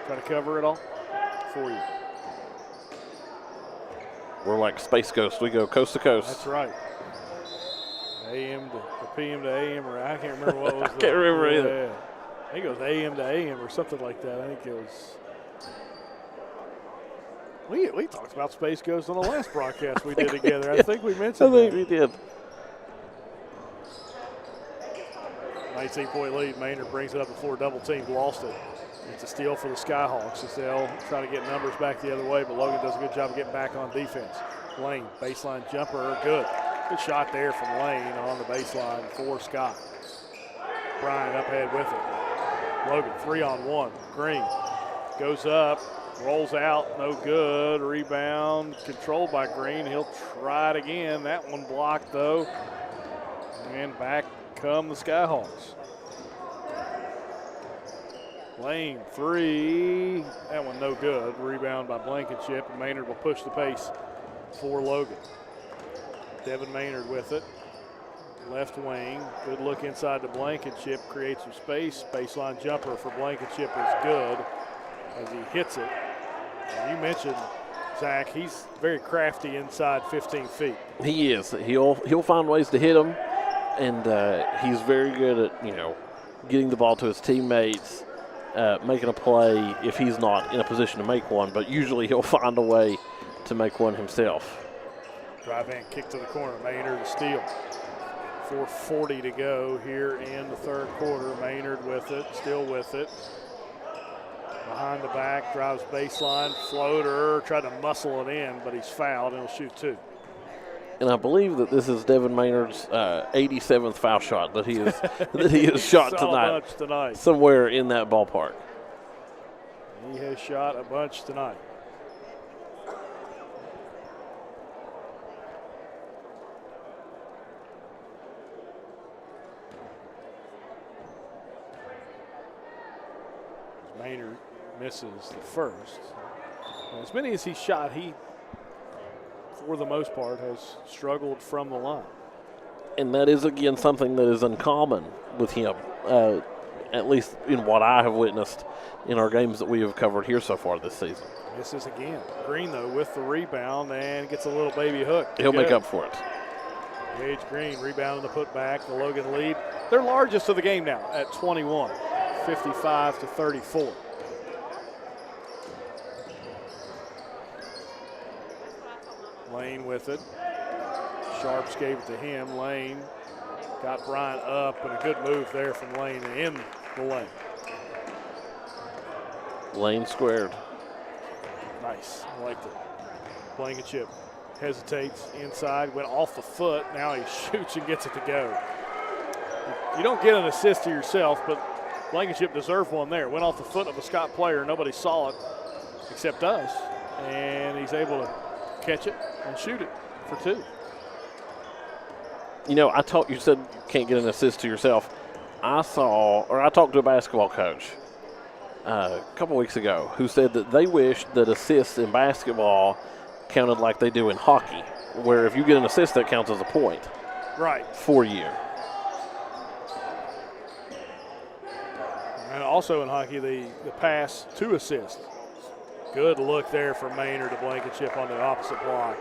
try to cover it all for you. We're like Space Ghost. We go coast to coast. That's right. AM to PM to AM, or I can't remember what was. I can't remember either. Yeah. I think it was AM to AM or something like that. I think it was. We talked about Space Ghost on the last broadcast we did together. I think we mentioned I think we did. 19-point lead. Maynard brings it up before double team. Lost it. It's a steal for the Skyhawks as they'll try to get numbers back the other way, but Logan does a good job of getting back on defense. Lane, baseline jumper, good. Good shot there from Lane on the baseline for Scott. Bryant up ahead with it. Logan 3-on-1. Green goes up, rolls out, no good. Rebound controlled by Green. He'll try it again. That one blocked though. And back come the Skyhawks. Lane 3. That one no good. Rebound by Blankenship, and Maynard will push the pace for Logan. Devin Maynard with it. Left wing. Good look inside to Blankenship. Creates some space. Baseline jumper for Blankenship is good as he hits it. And you mentioned, Zach, he's very crafty inside 15 feet. He is. He'll find ways to hit him, and he's very good at, getting the ball to his teammates, making a play if he's not in a position to make one, but usually he'll find a way to make one himself. Drive and kick to the corner. Maynard to steal. 4:40 to go here in the third quarter. Maynard with it, still with it. Behind the back, drives baseline, floater, tried to muscle it in, but he's fouled and he'll shoot two. And I believe that this is Devin Maynard's 87th foul shot that he has shot tonight. Somewhere in that ballpark. He has shot a bunch tonight. Maynard misses the first. And as many as he shot, he, for the most part, has struggled from the line. And that is, again, something that is uncommon with him, at least in what I have witnessed in our games that we have covered here so far this season. Misses again. Green, though, with the rebound and gets a little baby hook. He'll make up for it. Gage Green rebounding the putback. The Logan lead. Their largest of the game now at 21. 55-34. Lane with it. Sharps gave it to him. Lane got Bryant up, and a good move there from Lane in the lane. Lane squared. Nice. I liked it. Blankenship hesitates inside, went off the foot. Now he shoots and gets it to go. You don't get an assist to yourself, but Blankenship deserved one there. Went off the foot of a Scott player. Nobody saw it except us. And he's able to catch it and shoot it for two. You said you can't get an assist to yourself. I talked to a basketball coach a couple weeks ago who said that they wished that assists in basketball counted like they do in hockey, where if you get an assist, that counts as a point. Right. For you. And also in hockey, the pass to assist. Good look there from Maynard to Blankenship on the opposite block.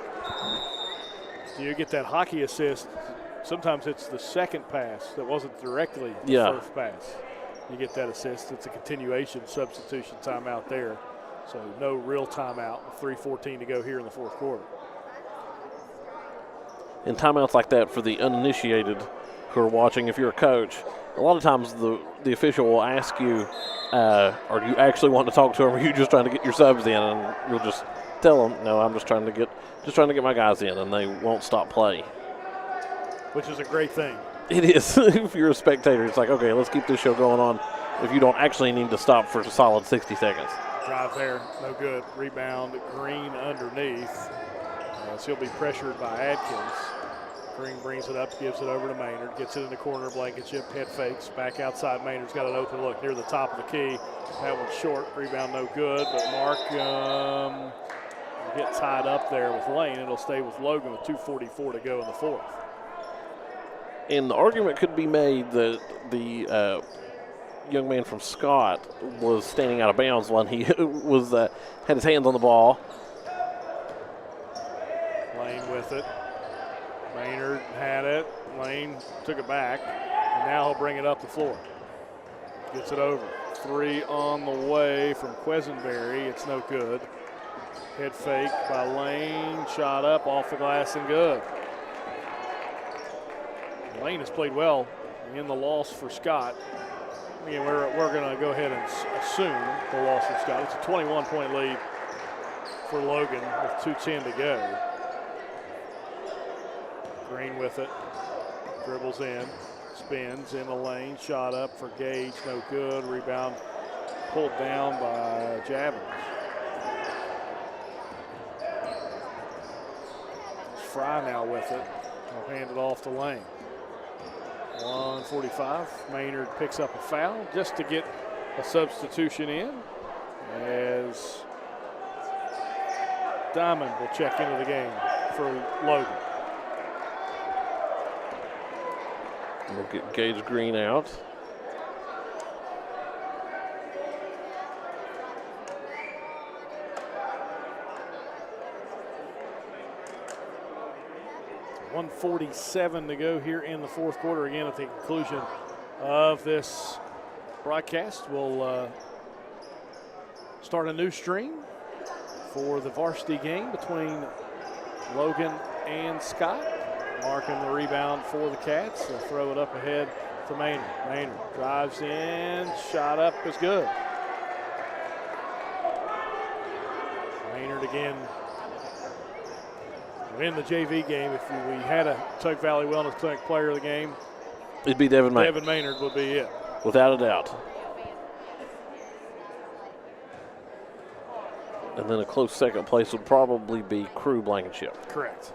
You get that hockey assist, sometimes it's the second pass that wasn't directly the first pass. You get that assist. It's a continuation substitution timeout there. So no real timeout with 3:14 to go here in the fourth quarter. In timeouts like that for the uninitiated who are watching, if you're a coach, a lot of times the official will ask you, or do you actually want to talk to him, or are you just trying to get your subs in? And you'll just tell them, no, I'm just trying to get my guys in, and they won't stop play. Which is a great thing. It is. If you're a spectator, it's like, okay, let's keep this show going on if you don't actually need to stop for a solid 60 seconds. Drive there, no good. Rebound, Green underneath. So he'll be pressured by Adkins. Green brings it up, gives it over to Maynard, gets it in the corner. Blankenship head fakes, back outside. Maynard's got an open look near the top of the key. That one's short, rebound no good, but Mark will get tied up there with Lane. It'll stay with Logan with 2:44 to go in the fourth. And the argument could be made that the young man from Scott was standing out of bounds when he was had his hands on the ball. Lane with it. Maynard had it. Lane took it back, and now he'll bring it up the floor. Gets it over. Three on the way from Quisenberry. It's no good. Head fake by Lane, shot up off the glass and good. Lane has played well in the loss for Scott. Again, we're going to go ahead and assume the loss for Scott. It's a 21-point lead for Logan with 2:10 to go. Green with it, dribbles in, spins in the lane, shot up for Gage, no good. Rebound pulled down by Javins. Fry now with it. He'll hand it off to Lane. 1:45. Maynard picks up a foul just to get a substitution in as Diamond will check into the game for Logan. We'll get Gage Green out. .147 to go here in the fourth quarter. Again, at the conclusion of this broadcast, we'll start a new stream for the varsity game between Logan and Scott. Marking the rebound for the Cats. They'll throw it up ahead to Maynard. Maynard drives in, shot up is good. Maynard again. In the JV game, if we had a Tug Valley Wellness Clinic player of the game, it'd be Devin Maynard. Devin Maynard would be it. Without a doubt. And then a close second place would probably be Crew Blankenship. Correct.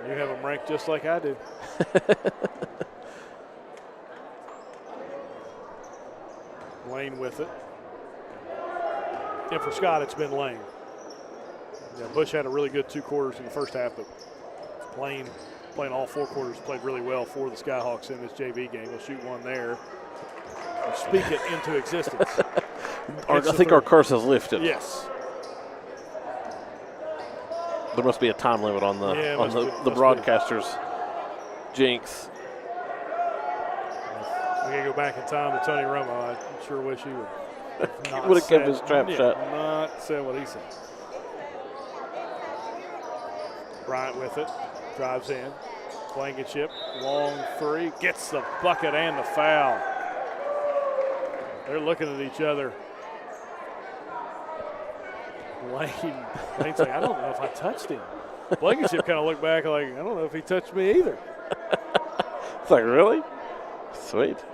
You have them ranked just like I do. Lane with it. And for Scott, it's been Lane. Yeah, Bush had a really good 2 quarters in the first half, but playing all 4 quarters, played really well for the Skyhawks in this JV game. We'll shoot one there. We'll speak it into existence. I think our curse has lifted. Yes. There must be a time limit on the broadcaster's jinx. We gotta go back in time to Tony Romo. I sure wish he would have kept his trap shut. Not said what he said. Bryant with it, drives in, Blankenship, long 3, gets the bucket and the foul. They're looking at each other. Lane's like, I don't know if I touched him. Blankenship kind of looked back like, I don't know if he touched me either. It's like, really? Sweet.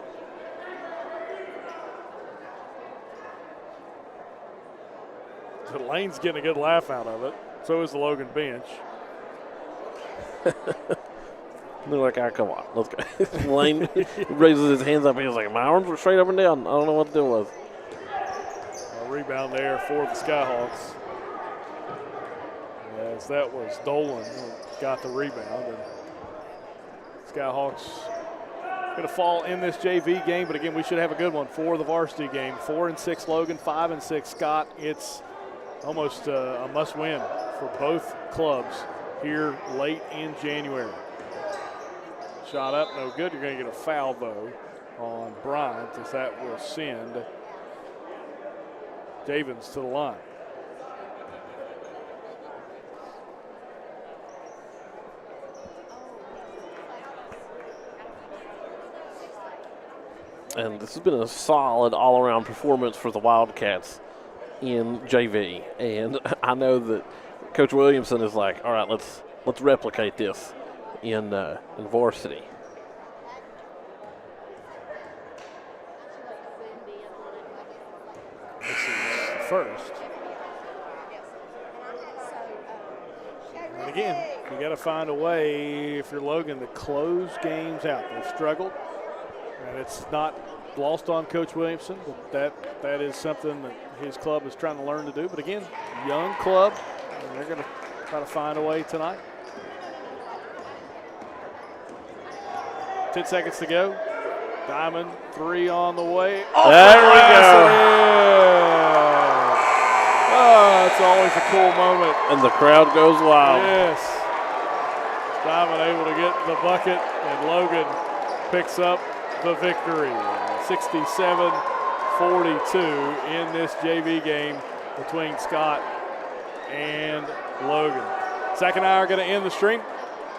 So Lane's getting a good laugh out of it. So is the Logan bench. They're like, come on, let's go. Lane raises his hands up. He's like, my arms were straight up and down. I don't know what the deal was. A rebound there for the Skyhawks. As that was Dolan who got the rebound. And Skyhawks going to fall in this JV game, but again, we should have a good one for the varsity game. 4-6 Logan, 5-6 Scott. It's almost a must-win for both clubs here late in January. Shot up, no good. You're going to get a foul, though, on Bryant, as that will send Javins to the line. And this has been a solid all-around performance for the Wildcats in JV. And I know that Coach Williamson is like, all right, let's replicate this in varsity. This is first. And again, you got to find a way, if you're Logan, to close games out. They've struggled, and it's not lost on Coach Williamson, but that is something that his club is trying to learn to do. But again, young club, and they're going to try to find a way tonight. 10 seconds to go. Diamond, 3 on the way. Oh, there we go. Oh, it's always a cool moment. And the crowd goes wild. Yes. Diamond able to get the bucket, and Logan picks up the victory. 67-42 in this JV game between Scott and Logan. Zach and I are going to end the stream.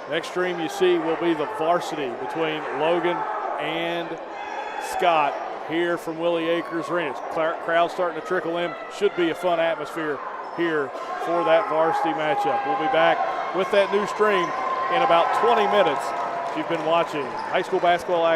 Next stream you see will be the varsity between Logan and Scott here from Willie Acres Arena. Crowd starting to trickle in. Should be a fun atmosphere here for that varsity matchup. We'll be back with that new stream in about 20 minutes. You've been watching high school basketball action